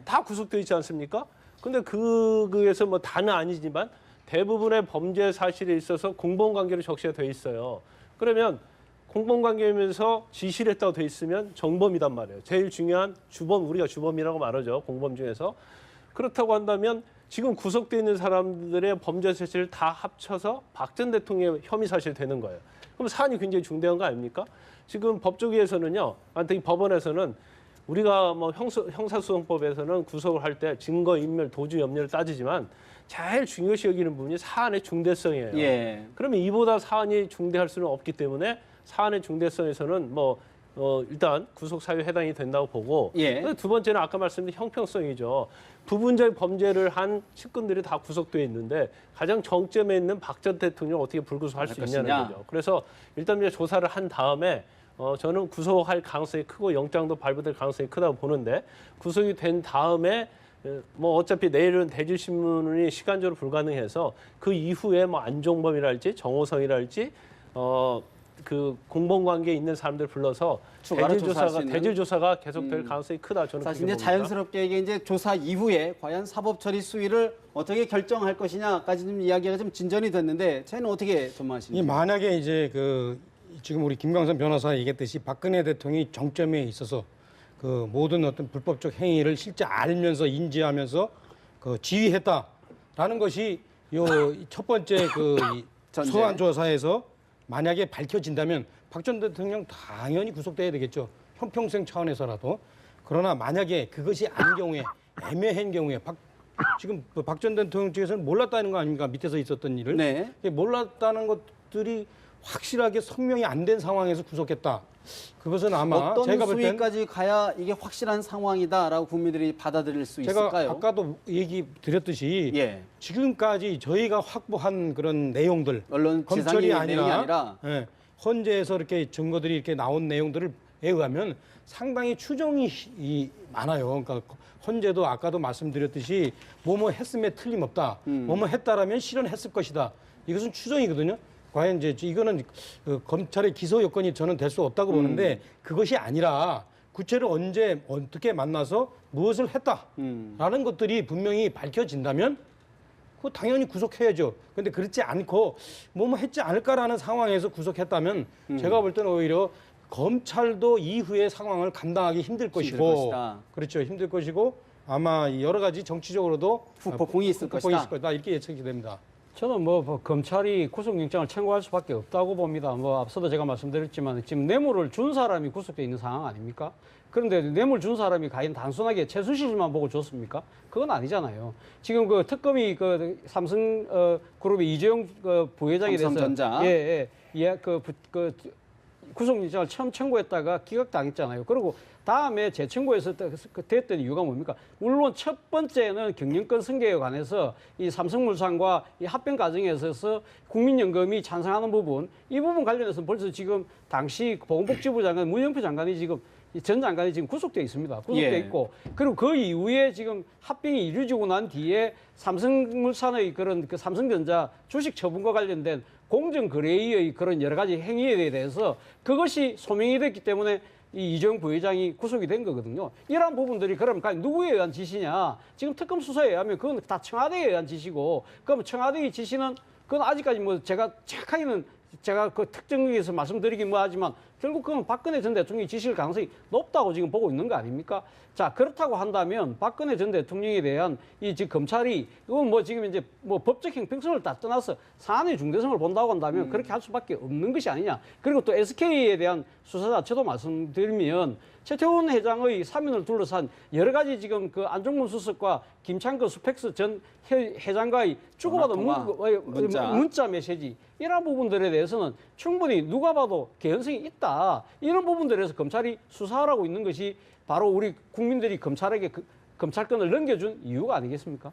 다 구속돼 있지 않습니까? 근데 그에서 뭐 다는 아니지만 대부분의 범죄 사실에 있어서 공범관계로 적시가 돼 있어요. 그러면 공범관계면서 지시를 했다고 돼 있으면 정범이단 말이에요. 제일 중요한 주범, 우리가 주범이라고 말하죠. 공범 중에서. 그렇다고 한다면 지금 구속돼 있는 사람들의 범죄 사실을 다 합쳐서 박 전 대통령의 혐의 사실이 되는 거예요. 그럼 사안이 굉장히 중대한 거 아닙니까? 지금 법조계에서는요, 특히 법원에서는 우리가 뭐 형사소송법에서는 구속을 할 때 증거, 인멸, 도주, 염려를 따지지만 제일 중요시 여기는 부분이 사안의 중대성이에요. 그러면 이보다 사안이 중대할 수는 없기 때문에 사안의 중대성에서는 일단 구속 사유에 해당이 된다고 보고 두 번째는 아까 말씀드린 형평성이죠. 부분적 범죄를 한 측근들이 다 구속돼 있는데 가장 정점에 있는 박 전 대통령 어떻게 불구속할 수 있냐는 거죠. 그래서 일단 이제 조사를 한 다음에 저는 구속할 가능성이 크고 영장도 발부될 가능성이 크다고 보는데 구속이 된 다음에 뭐 어차피 내일은 대질신문이 시간적으로 불가능해서 그 이후에 뭐 안종범이랄지 정호성이랄지 그 공범관계에 있는 사람들 불러서 추가로 조사할 수 있는? 대질 조사가 계속될 가능성이 크다. 저는 사실 그렇게 이제 봅니다. 자연스럽게 이게 이제 조사 이후에 과연 사법 처리 수위를 어떻게 결정할 것이냐까지 좀 이야기가 좀 진전이 됐는데 저희는 어떻게 이 전망하십니까? 만약에 이제 그 지금 우리 김광선 변호사가 얘기했듯이 박근혜 대통령이 정점에 있어서 그 모든 어떤 불법적 행위를 실제 알면서 인지하면서 그 지휘했다라는 것이 요 첫 번째 그 전제. 소환 조사에서 만약에 밝혀진다면 박 전 대통령 당연히 구속돼야 되겠죠. 형평성 차원에서라도. 그러나 만약에 그것이 아닌 경우에 애매한 경우에 지금 박 전 대통령 측에서는 몰랐다는 거 아닙니까? 밑에서 있었던 일을. 네. 몰랐다는 것들이 확실하게 선명이 안 된 상황에서 구속했다. 그것은 아마 어떤 제가 볼 땐 수위까지 가야 이게 확실한 상황이다라고 국민들이 받아들일 수 제가 있을까요? 아까도 얘기 드렸듯이 예. 지금까지 저희가 확보한 그런 내용들 언론 검찰이 지상의 내용이 아니라 예, 헌재에서 이렇게 증거들이 이렇게 나온 내용들을 의하면 상당히 추정이 많아요. 그러니까 헌재도 아까도 말씀드렸듯이 뭐뭐 했음에 틀림없다. 뭐뭐 했다라면 실현했을 것이다. 이것은 추정이거든요. 과연 이제 이거는 그 검찰의 기소 요건이 저는 될 수 없다고 보는데 그것이 아니라 구체로 언제 어떻게 만나서 무엇을 했다라는 것들이 분명히 밝혀진다면 그거 당연히 구속해야죠. 그런데 그렇지 않고 뭐뭐 했지 않을까라는 상황에서 구속했다면 제가 볼 때는 오히려 검찰도 이후의 상황을 감당하기 힘들 것이고 것이다. 그렇죠. 힘들 것이고 아마 여러 가지 정치적으로도 후폭풍이 있을 후폭풍이 것이다. 이렇게 예측이 됩니다. 저는 뭐 검찰이 구속영장을 청구할 수밖에 없다고 봅니다. 뭐 앞서도 제가 말씀드렸지만 지금 뇌물을 준 사람이 구속돼 있는 상황 아닙니까? 그런데 뇌물 준 사람이 과연 단순하게 최순실만 보고 줬습니까? 그건 아니잖아요. 지금 그 특검이 그 삼성 그룹의 이재용 부회장에 대해서 삼성전자. 그 구속영장을 처음 청구했다가 기각당했잖아요. 그리고 다음에 재청구해서 됐던 이유가 뭡니까? 물론 첫 번째는 경영권 승계에 관해서 이 삼성물산과 이 합병 과정에 있어서 국민연금이 찬성하는 부분, 이 부분 관련해서 벌써 지금 당시 보건복지부 장관 문영표 장관이 지금 전 장관이 지금 구속돼 있습니다. 구속돼 예. 있고 그리고 그 이후에 지금 합병이 이루어지고 난 뒤에 삼성물산의 그런 그 삼성전자 주식 처분과 관련된 공정거래의 그런 여러 가지 행위에 대해서 그것이 소명이 됐기 때문에 이 이재용 부회장이 구속이 된 거거든요. 이러한 부분들이 그럼 누구에 의한 지시냐? 지금 특검 수사에 의하면 그건 다 청와대에 의한 지시고, 그럼 청와대의 지시는 그건 아직까지 뭐 제가 정확하게는 제가 그 특정에서 말씀드리긴 하지만 결국 그건 박근혜 전 대통령이 지시할 가능성이 높다고 지금 보고 있는 거 아닙니까? 자, 그렇다고 한다면 박근혜 전 대통령에 대한 이 지금 검찰이 이건 뭐 지금 이제 뭐 법적 형평성을 다 떠나서 사안의 중대성을 본다고 한다면 그렇게 할 수밖에 없는 것이 아니냐. 그리고 또 SK에 대한 수사 자체도 말씀드리면 최태원 회장의 사면을 둘러싼 여러 가지 지금 그 안종범 수석과 김창근 스펙스 전 회장과의 주고받은 문자 메시지 이런 부분들에 대해서는 충분히 누가 봐도 개연성이 있다. 이런 부분들에서 검찰이 수사하라고 있는 것이 바로 우리 국민들이 검찰에게 검찰권을 넘겨준 이유가 아니겠습니까?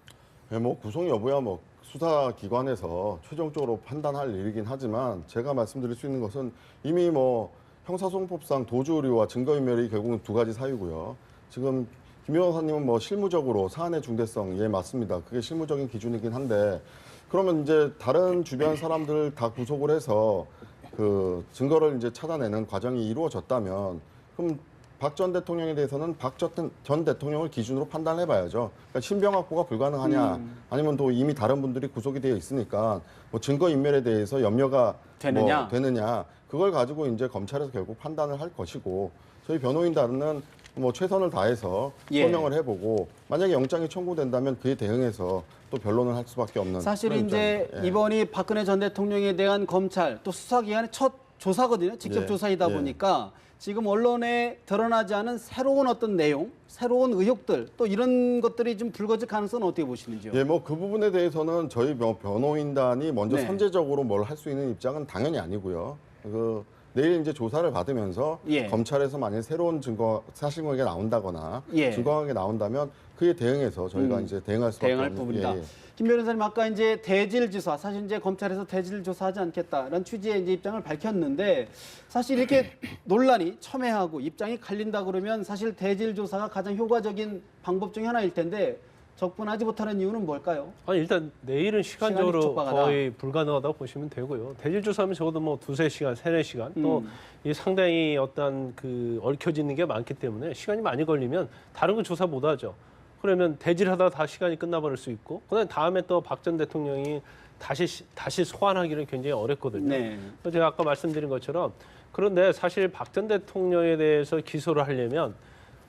네, 뭐 구속 여부야 뭐 수사기관에서 최종적으로 판단할 일이긴 하지만 제가 말씀드릴 수 있는 것은 이미 뭐 형사소송법상 도주의료와 증거인멸이 결국은 두 가지 사유고요. 지금 김 변호사님은 뭐 실무적으로 사안의 중대성, 예, 맞습니다. 그게 실무적인 기준이긴 한데 그러면 이제 다른 주변 사람들 다 구속을 해서 그 증거를 이제 찾아내는 과정이 이루어졌다면 그럼 박 전 대통령에 대해서는 박 전 대통령을 기준으로 판단을 해봐야죠. 그러니까 신병 확보가 불가능하냐, 아니면 또 이미 다른 분들이 구속이 되어 있으니까 뭐 증거 인멸에 대해서 염려가 되느냐? 되느냐, 그걸 가지고 이제 검찰에서 결국 판단을 할 것이고 저희 변호인단은 뭐 최선을 다해서 예. 소명을 해보고 만약에 영장이 청구된다면 그에 대응해서 또 변론을 할 수밖에 없는 사실 그런 이제 입장입니다. 예. 이번이 박근혜 전 대통령에 대한 검찰 또 수사기관의 첫 조사거든요. 직접 예. 조사이다 예. 보니까 지금 언론에 드러나지 않은 새로운 어떤 내용, 새로운 의혹들 또 이런 것들이 좀 불거질 가능성은 어떻게 보시는지요? 예, 뭐 그 부분에 대해서는 저희 변호인단이 먼저 네. 선제적으로 뭘 할 수 있는 입장은 당연히 아니고요. 내일 이제 조사를 받으면서 예. 검찰에서 만약 새로운 증거, 사실관계가 나온다거나 예. 증거관계가 나온다면 그에 대응해서 저희가 이제 대응할 수밖에 대응할 없는 부분이다. 예, 예. 김 변호사님 아까 이제 대질 조사, 사실 이제 검찰에서 대질 조사하지 않겠다라는 취지의 이제 입장을 밝혔는데 사실 이렇게 논란이 첨예하고 입장이 갈린다 그러면 사실 대질 조사가 가장 효과적인 방법 중에 하나일 텐데 접근하지 못하는 이유는 뭘까요? 아니 일단 내일은 시간적으로 시간이 촉박하다. 거의 불가능하다고 보시면 되고요. 대질 조사하면 적어도 뭐 2-3시간, 3-4시간 또 이 상당히 어떤 그 얽혀지는 게 많기 때문에 시간이 많이 걸리면 다른 건 조사 못 하죠. 그러면 대질하다가 다 시간이 끝나버릴 수 있고 그다음에 다음에 또 박 전 대통령이 다시 소환하기는 굉장히 어렵거든요. 네. 그래서 제가 아까 말씀드린 것처럼 그런데 사실 박 전 대통령에 대해서 기소를 하려면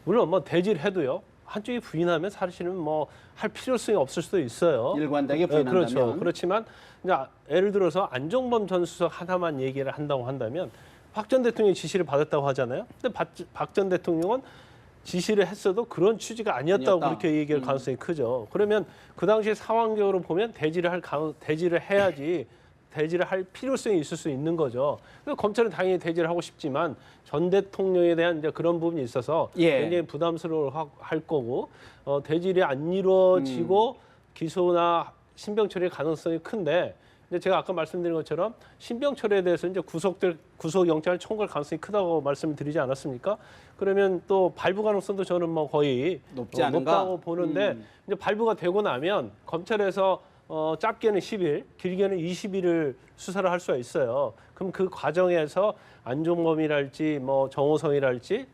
물론 뭐 대질해도요. 한쪽이 부인하면 사실은 뭐 할 필요성이 없을 수도 있어요. 일관되게 부인한다면. 그렇죠. 그렇지만 이제 예를 들어서 안종범 전 수석 하나만 얘기를 한다고 한다면 박 전 대통령이 지시를 받았다고 하잖아요. 근데 박 전 대통령은 지시를 했어도 그런 취지가 아니었다고 아니었다. 그렇게 얘기할 가능성이 크죠. 그러면 그 당시에 상황적으로 보면 대질을 해야지 대질을 할 필요성이 있을 수 있는 거죠. 그래서 검찰은 당연히 대질을 하고 싶지만 전 대통령에 대한 이제 그런 부분이 있어서 예. 굉장히 부담스러워할 거고 대질이 안 이루어지고 기소나 신병 처리의 가능성이 큰데 근데 제가 아까 말씀드린 것처럼 신병 처리에 대해서 이제 구속 영장을 청구할 가능성이 크다고 말씀을 드리지 않았습니까? 그러면 또 발부 가능성도 저는 뭐 거의 높지 않은가? 높다고 보는데 이제 발부가 되고 나면 검찰에서 짧게는 10일, 길게는 20일을 수사를 할 수가 있어요. 그럼 그 과정에서 안종범이랄지 뭐 정호성이랄지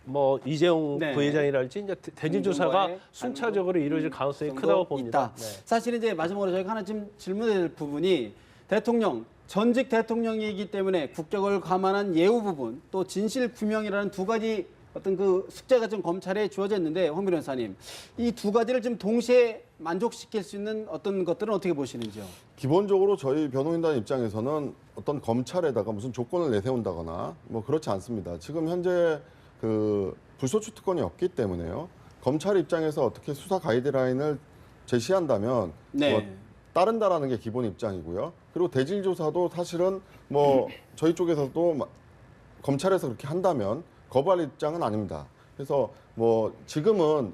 뭐 이재용 네. 부회장이랄지 이제 대질 조사가 공정과의 순차적으로 이루어질 가능성이 정도 크다고 봅니다. 있다. 네. 사실 이제 마지막으로 저희가 하나 좀 질문해야 될 부분이 대통령 전직 대통령이기 때문에 국격을 감안한 예우 부분 또 진실 규명이라는 두 가지 어떤 그 숙제가 좀 검찰에 주어졌는데 황 변호사님 이 두 가지를 좀 동시에 만족시킬 수 있는 어떤 것들은 어떻게 보시는지요? 기본적으로 저희 변호인단 입장에서는 어떤 검찰에다가 무슨 조건을 내세운다거나 뭐 그렇지 않습니다. 지금 현재 그 불소추 특권이 없기 때문에요. 검찰 입장에서 어떻게 수사 가이드라인을 제시한다면 네. 뭐 따른다라는 게 기본 입장이고요. 그리고 대질 조사도 사실은 뭐 저희 쪽에서도 검찰에서 그렇게 한다면 거부할 입장은 아닙니다. 그래서 뭐 지금은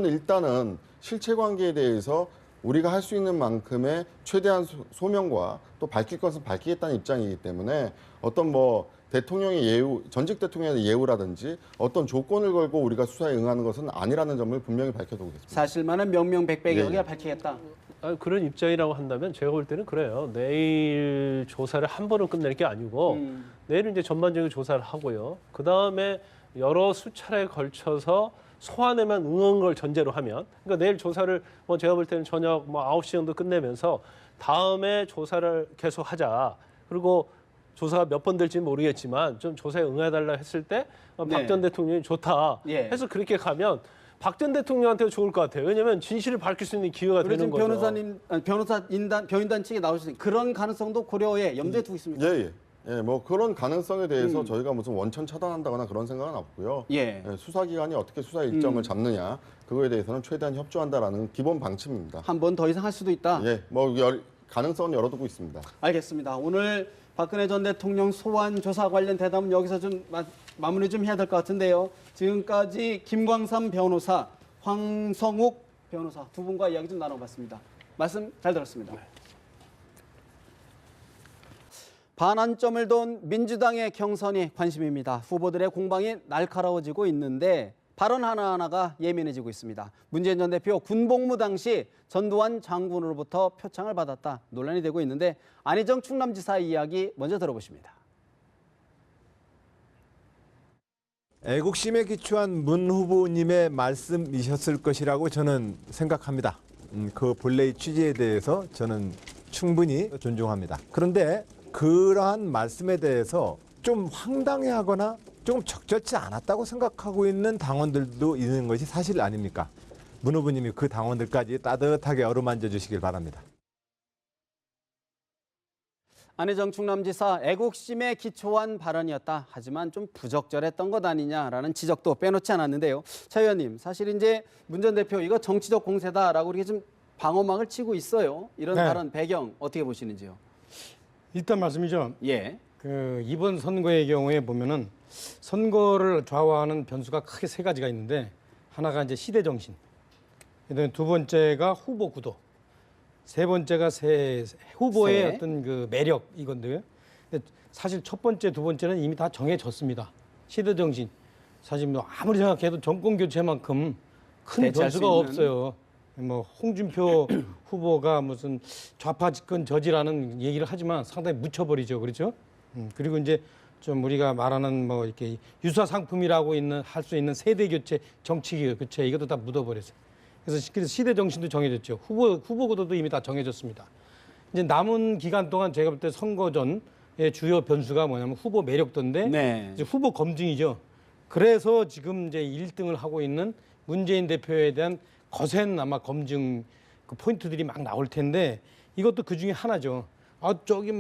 일단은 실체 관계에 대해서 우리가 할 수 있는 만큼의 최대한 소명과 또 밝힐 것은 밝히겠다는 입장이기 때문에 어떤 뭐 대통령의 예우, 전직 대통령의 예우라든지 어떤 조건을 걸고 우리가 수사에 응하는 것은 아니라는 점을 분명히 밝혀두겠습니다. 사실만은 명명백백하게 예. 밝히겠다. 그런 입장이라고 한다면 제가 볼 때는 그래요. 내일 조사를 한 번은 끝낼 게 아니고 내일은 이제 전반적인 조사를 하고요. 그 다음에 여러 수차례에 걸쳐서 소환에만 응한 걸 전제로 하면, 그러니까 내일 조사를 뭐 제가 볼 때는 저녁 뭐 9시 정도 끝내면서 다음에 조사를 계속 하자. 그리고 조사가 몇 번 될지는 모르겠지만 좀 조사에 응해달라 했을 때 박 전 네. 대통령이 좋다 예. 해서 그렇게 가면 박 전 대통령한테도 좋을 것 같아요. 왜냐하면 진실을 밝힐 수 있는 기회가 그래 되는 지금 거죠. 변호인단 측에 나오신 그런 가능성도 고려해 염두에 두고 있습니다. 예, 뭐 그런 가능성에 대해서 저희가 무슨 원천 차단한다거나 그런 생각은 없고요. 예. 수사기관이 어떻게 수사 일정을 잡느냐 그거에 대해서는 최대한 협조한다라는 기본 방침입니다. 한 번 더 이상 할 수도 있다. 예, 뭐 가능성은 열어두고 있습니다. 알겠습니다. 오늘 박근혜 전 대통령 소환 조사 관련 대담은 여기서 좀 마무리 좀 해야 될 것 같은데요. 지금까지 김광삼 변호사, 황성욱 변호사 두 분과 이야기 좀 나눠봤습니다. 말씀 잘 들었습니다. 반환점을 돈 민주당의 경선이 관심입니다. 후보들의 공방이 날카로워지고 있는데 발언 하나하나가 예민해지고 있습니다. 문재인 전 대표 군복무 당시 전두환 장군으로부터 표창을 받았다 논란이 되고 있는데 안희정 충남지사 이야기 먼저 들어보십니다. 애국심에 기초한 문 후보님의 말씀이셨을 것이라고 저는 생각합니다. 그 본래의 취지에 대해서 저는 충분히 존중합니다. 그런데 그러한 말씀에 대해서 좀 황당해하거나 조금 적절치 않았다고 생각하고 있는 당원들도 있는 것이 사실 아닙니까? 문 후보님이 그 당원들까지 따뜻하게 어루만져 주시길 바랍니다. 안희정 충남지사 애국심에 기초한 발언이었다. 하지만 좀 부적절했던 것 아니냐라는 지적도 빼놓지 않았는데요. 차 의원님, 사실 이제 문 전 대표 이거 정치적 공세다라고 이렇게 좀 방어막을 치고 있어요. 이런 네. 발언 배경 어떻게 보시는지요? 일단 말씀이죠. 예. 그 이번 선거의 경우에 보면은 선거를 좌우하는 변수가 크게 세 가지가 있는데 하나가 이제 시대 정신, 그다음에 두 번째가 후보 구도, 세 번째가 후보의 세. 어떤 그 매력 이건데요. 근데 사실 첫 번째, 두 번째는 이미 다 정해졌습니다. 시대 정신. 사실 뭐 아무리 생각해도 정권 교체만큼 큰 대체할 수 변수가 있는. 없어요. 뭐 홍준표 후보가 무슨 좌파 집권 저지라는 얘기를 하지만 상당히 묻혀버리죠, 그렇죠? 그리고 이제 좀 우리가 말하는 뭐 이렇게 유사 상품이라고 할 수 있는 세대 교체, 정치 교체 이것도 다 묻어버렸어요. 그래서 시대 정신도 정해졌죠. 후보 구도도 이미 다 정해졌습니다. 이제 남은 기간 동안 제가 볼 때 선거 전의 주요 변수가 뭐냐면 후보 매력도인데 네. 이제 후보 검증이죠. 그래서 지금 이제 1등을 하고 있는 문재인 대표에 대한 거센 아마 검증 그 포인트들이 막 나올 텐데 이것도 그 중에 하나죠. 저기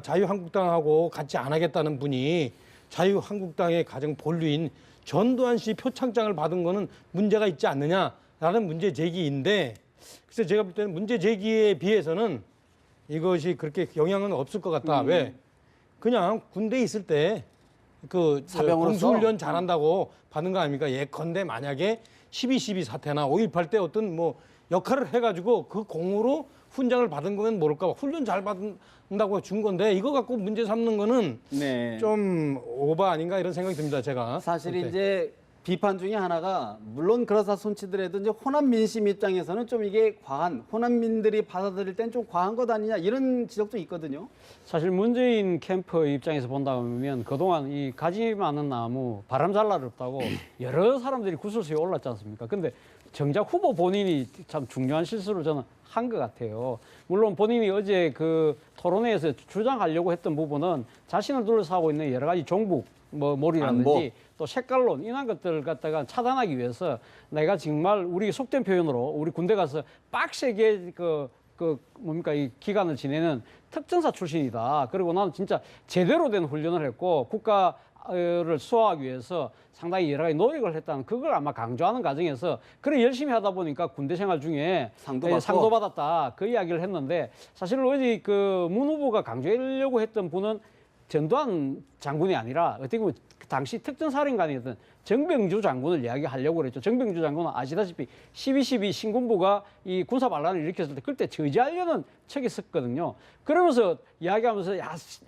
자유한국당하고 같이 안 하겠다는 분이 자유한국당의 가장 본류인 전두환 씨 표창장을 받은 거는 문제가 있지 않느냐라는 문제 제기인데 그래서 제가 볼 때는 문제 제기에 비해서는 이것이 그렇게 영향은 없을 것 같다. 왜? 그냥 군대에 있을 때 그 사병으로서? 공수훈련 잘한다고 받은 거 아닙니까? 예컨대 만약에 12.12 사태나 5.18 때 어떤 뭐 역할을 해가지고 그 공으로 훈장을 받은 거면 모를까 봐 훈련 잘 받는다고 준 건데 이거 갖고 문제 삼는 거는 네. 좀 오버 아닌가 이런 생각이 듭니다. 제가 사실 그때. 이제 비판 중에 하나가 물론 그렇다 손치더라도 이제 호남 민심 입장에서는 좀 이게 과한 호남민들이 받아들일 땐 좀 과한 것 아니냐 이런 지적도 있거든요. 사실 문재인 캠프 입장에서 본다면 그동안 이 가지 많은 나무 바람 잘 날 없다고 여러 사람들이 구설수에 올랐지 않습니까? 근데 정작 후보 본인이 참 중요한 실수를 저는 한 것 같아요. 물론 본인이 어제 그 토론회에서 주장하려고 했던 부분은 자신을 둘러싸고 있는 여러 가지 종북 몰이라든지 안보. 또 색깔론 이런 것들을 갖다가 차단하기 위해서 내가 정말 우리 속된 표현으로 우리 군대 가서 빡세게 뭡니까 이 기간을 지내는 특전사 출신이다. 그리고 나는 진짜 제대로 된 훈련을 했고 국가를 수호하기 위해서 상당히 여러 가지 노력을 했다는 그걸 아마 강조하는 과정에서 그래 열심히 하다 보니까 군대 생활 중에 상도 받았다 그 이야기를 했는데 사실 어제 그 문 후보가 강조하려고 했던 분은 전두환 장군이 아니라 어떻게 보면 그 당시 특전사령관이었던 정병주 장군을 이야기하려고 그랬죠. 정병주 장군은 아시다시피 12.12 신군부가 이 군사 반란을 일으켰을 때 그때 저지하려는 척이 있었거든요. 그러면서 이야기하면서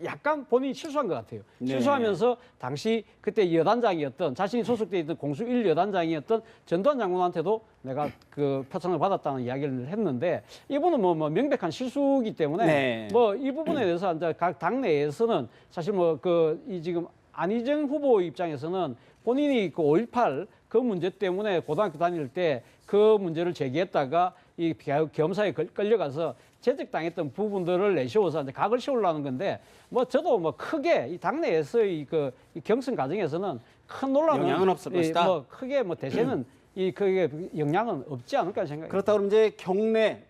약간 본인이 실수한 것 같아요. 네. 실수하면서 당시 그때 여단장이었던 자신이 소속돼 있던 공수 1여단장이었던 전두환 장군한테도 내가 그 표창을 받았다는 이야기를 했는데 이분은 뭐 명백한 실수이기 때문에 네. 뭐 이 부분에 대해서 이제 각 당내에서는 사실 뭐 이 지금 안희정 후보 입장에서는 본인이 그 5.18 그 문제 때문에 고등학교 다닐 때 그 문제를 제기했다가 이 겸사에 끌려가서 제적당했던 부분들을 내세워서 이제 각을 세우려는 건데 뭐 저도 뭐 크게 이 당내에서 이 경선 과정에서는 큰 논란은 영향은 없을 것이다. 뭐 크게 뭐 대세는 그게 영향은 없지 않을까 생각해요. 그렇다 그러면 이제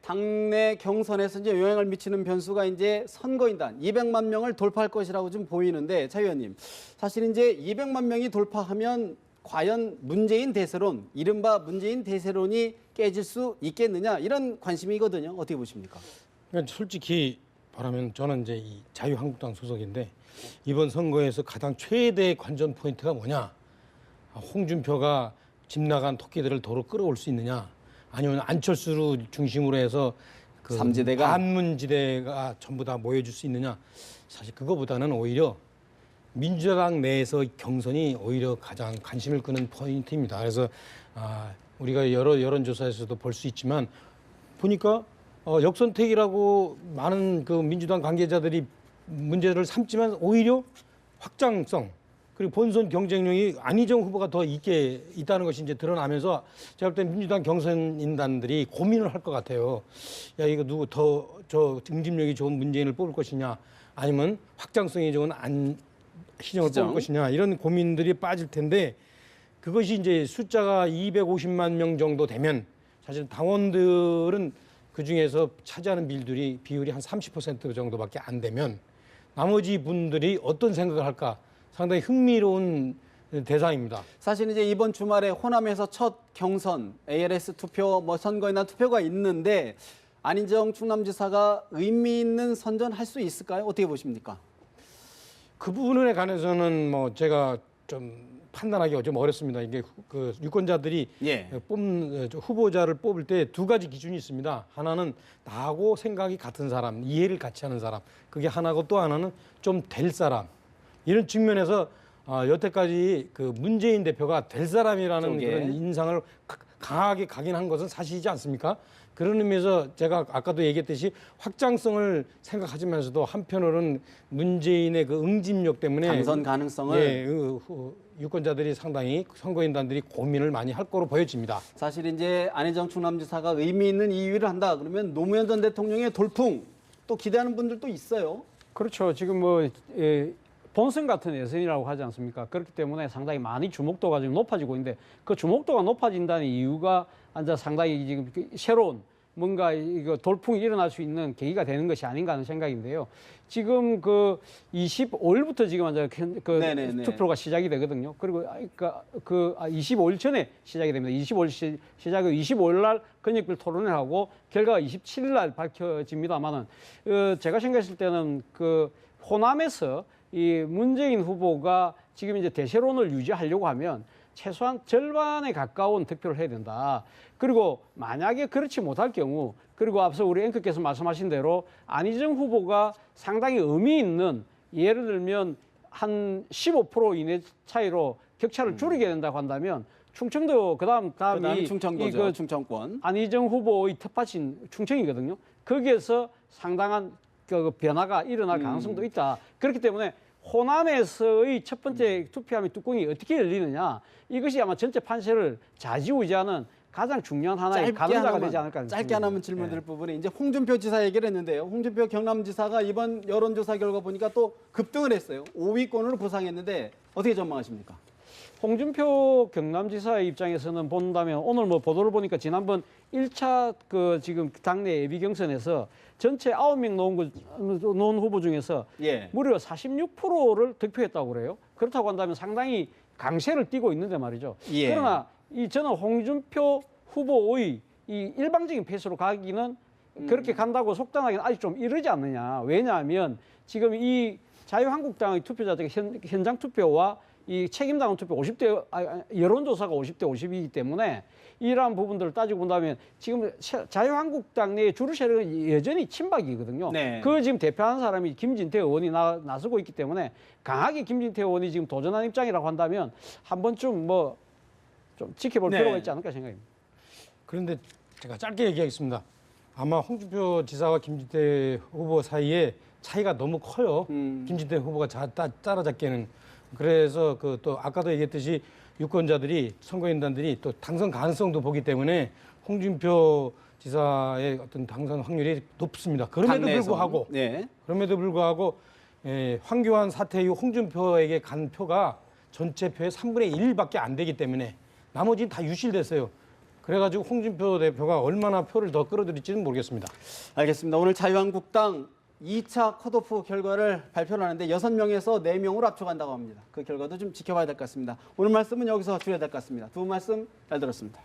당내 경선에서 이제 영향을 미치는 변수가 이제 선거인단 200만 명을 돌파할 것이라고 좀 보이는데 차 의원님 사실 이제 200만 명이 돌파하면 과연 문재인 대세론 이른바 문재인 대세론이 깨질 수 있겠느냐 이런 관심이거든요. 어떻게 보십니까? 그러니까 솔직히 말하면 저는 이제 이 자유한국당 소속인데 이번 선거에서 가장 최대 관전 포인트가 뭐냐? 홍준표가 집 나간 토끼들을 도로 끌어올 수 있느냐? 아니면 안철수를 중심으로 해서 그 삼지대가? 반문지대가 전부 다 모여줄 수 있느냐? 사실 그거보다는 오히려 민주당 내에서 경선이 오히려 가장 관심을 끄는 포인트입니다. 그래서 우리가 여러 여론조사에서도 볼 수 있지만 보니까 역선택이라고 많은 그 민주당 관계자들이 문제를 삼지만 오히려 확장성 그리고 본선 경쟁력이 안희정 후보가 더 있다는 것이 이제 드러나면서 제가 볼 때 민주당 경선인단들이 고민을 할 것 같아요. 야 이거 누구 저 응집력이 좋은 문재인을 뽑을 것이냐 아니면 확장성이 좋은 안희정을 뽑을 것이냐 이런 고민들이 빠질 텐데 그것이 이제 숫자가 250만 명 정도 되면 사실 당원들은 그 중에서 차지하는 비율이 한 30% 정도밖에 안 되면 나머지 분들이 어떤 생각을 할까 상당히 흥미로운 대상입니다. 사실 이제 이번 주말에 호남에서 첫 경선 ALS 투표 선거인단 투표가 있는데 안희정 충남지사가 의미 있는 선전할 수 있을까요? 어떻게 보십니까? 그 부분에 관해서는 뭐 제가 좀 판단하기가 좀 어렵습니다. 이게 그 유권자들이 예. 후보자를 뽑을 때 두 가지 기준이 있습니다. 하나는 나하고 생각이 같은 사람, 이해를 같이 하는 사람. 그게 하나고 또 하나는 좀 될 사람. 이런 측면에서 여태까지 그 문재인 대표가 될 사람이라는 쪽에. 그런 인상을 강하게 각인한 것은 사실이지 않습니까? 그런 의미에서 제가 아까도 얘기했듯이 확장성을 생각하지면서도 한편으로는 문재인의 그 응집력 때문에 당선 가능성을 예, 유권자들이 상당히 선거인단들이 고민을 많이 할 거로 보여집니다. 사실 이제 안희정 충남지사가 의미 있는 2위를 한다 그러면 노무현 전 대통령의 돌풍 또 기대하는 분들도 있어요. 그렇죠. 지금 뭐 본선 같은 예선이라고 하지 않습니까? 그렇기 때문에 상당히 많이 주목도가 지금 높아지고 있는데 그 주목도가 높아진다는 이유가 이제 상당히 지금 새로운 뭔가 이거 돌풍이 일어날 수 있는 계기가 되는 것이 아닌가 하는 생각인데요. 지금 그 25일부터 지금 이제 네네네. 투표가 시작이 되거든요. 그리고 25일 전에 시작이 됩니다. 25일 시작이 25일 날 권역별 토론을 하고 결과가 27일 날 밝혀집니다만은 제가 생각했을 때는 그 호남에서 이 문재인 후보가 지금 이제 대세론을 유지하려고 하면 최소한 절반에 가까운 득표를 해야 된다. 그리고 만약에 그렇지 못할 경우, 그리고 앞서 우리 앵커께서 말씀하신 대로 안희정 후보가 상당히 의미 있는, 예를 들면 한 15% 이내 차이로 격차를 줄이게 된다고 한다면 충청도 다음이 충청도죠. 충청권. 안희정 후보의 텃밭인 충청이거든요. 거기에서 상당한 그 변화가 일어날 가능성도 있다. 그렇기 때문에 호남에서의 첫 번째 투표함의 뚜껑이 어떻게 열리느냐, 이것이 아마 전체 판세를 좌지우지하는 가장 중요한 하나의 가능자가 되지 않을까. 짧게 하나만 질문드릴 부분이 이제 홍준표 지사 얘기를 했는데요. 홍준표 경남지사가 이번 여론조사 결과 보니까 또 급등을 했어요. 5위권으로 부상했는데 어떻게 전망하십니까? 홍준표 경남지사의 입장에서는 본다면 오늘 뭐 보도를 보니까 지난번 1차 그 지금 당내 예비 경선에서 전체 9명 놓은 후보 중에서 예. 무려 46%를 득표했다고 그래요. 그렇다고 한다면 상당히 강세를 띠고 있는데 말이죠. 예. 그러나 저는 홍준표 후보의 이 일방적인 페이스로 가기는 그렇게 간다고 속단하기는 아직 좀 이르지 않느냐. 왜냐하면 지금 이 자유한국당의 투표자들의 현장 투표와 이 책임당원 투표 50대 여론조사가 50대 50이기 때문에 이러한 부분들을 따지고 본다면 지금 자유한국당 내 주류 세력은 여전히 친박이거든요. 네. 그 지금 대표하는 사람이 김진태 의원이 나서고 있기 때문에 강하게 김진태 의원이 지금 도전하는 입장이라고 한다면 한 번쯤 뭐 좀 지켜볼 네. 필요가 있지 않을까 생각합니다. 그런데 제가 짧게 얘기하겠습니다. 아마 홍준표 지사와 김진태 후보 사이에 차이가 너무 커요. 김진태 후보가 따라잡기에는. 그래서 그 또 아까도 얘기했듯이 유권자들이 선거인단들이 또 당선 가능성도 보기 때문에 홍준표 지사의 어떤 당선 확률이 높습니다. 그럼에도 불구하고 네. 황교안 사태 이후 홍준표에게 간 표가 전체 표의 3분의 1밖에 안 되기 때문에 나머지는 다 유실됐어요. 그래가지고 홍준표 대표가 얼마나 표를 더 끌어들일지는 모르겠습니다. 알겠습니다. 오늘 자유한국당 2차 컷오프 결과를 발표를 하는데 6명에서 4명으로 앞서간다고 합니다. 그 결과도 좀 지켜봐야 될 것 같습니다. 오늘 말씀은 여기서 줄여야 될 것 같습니다. 두 분 말씀 잘 들었습니다.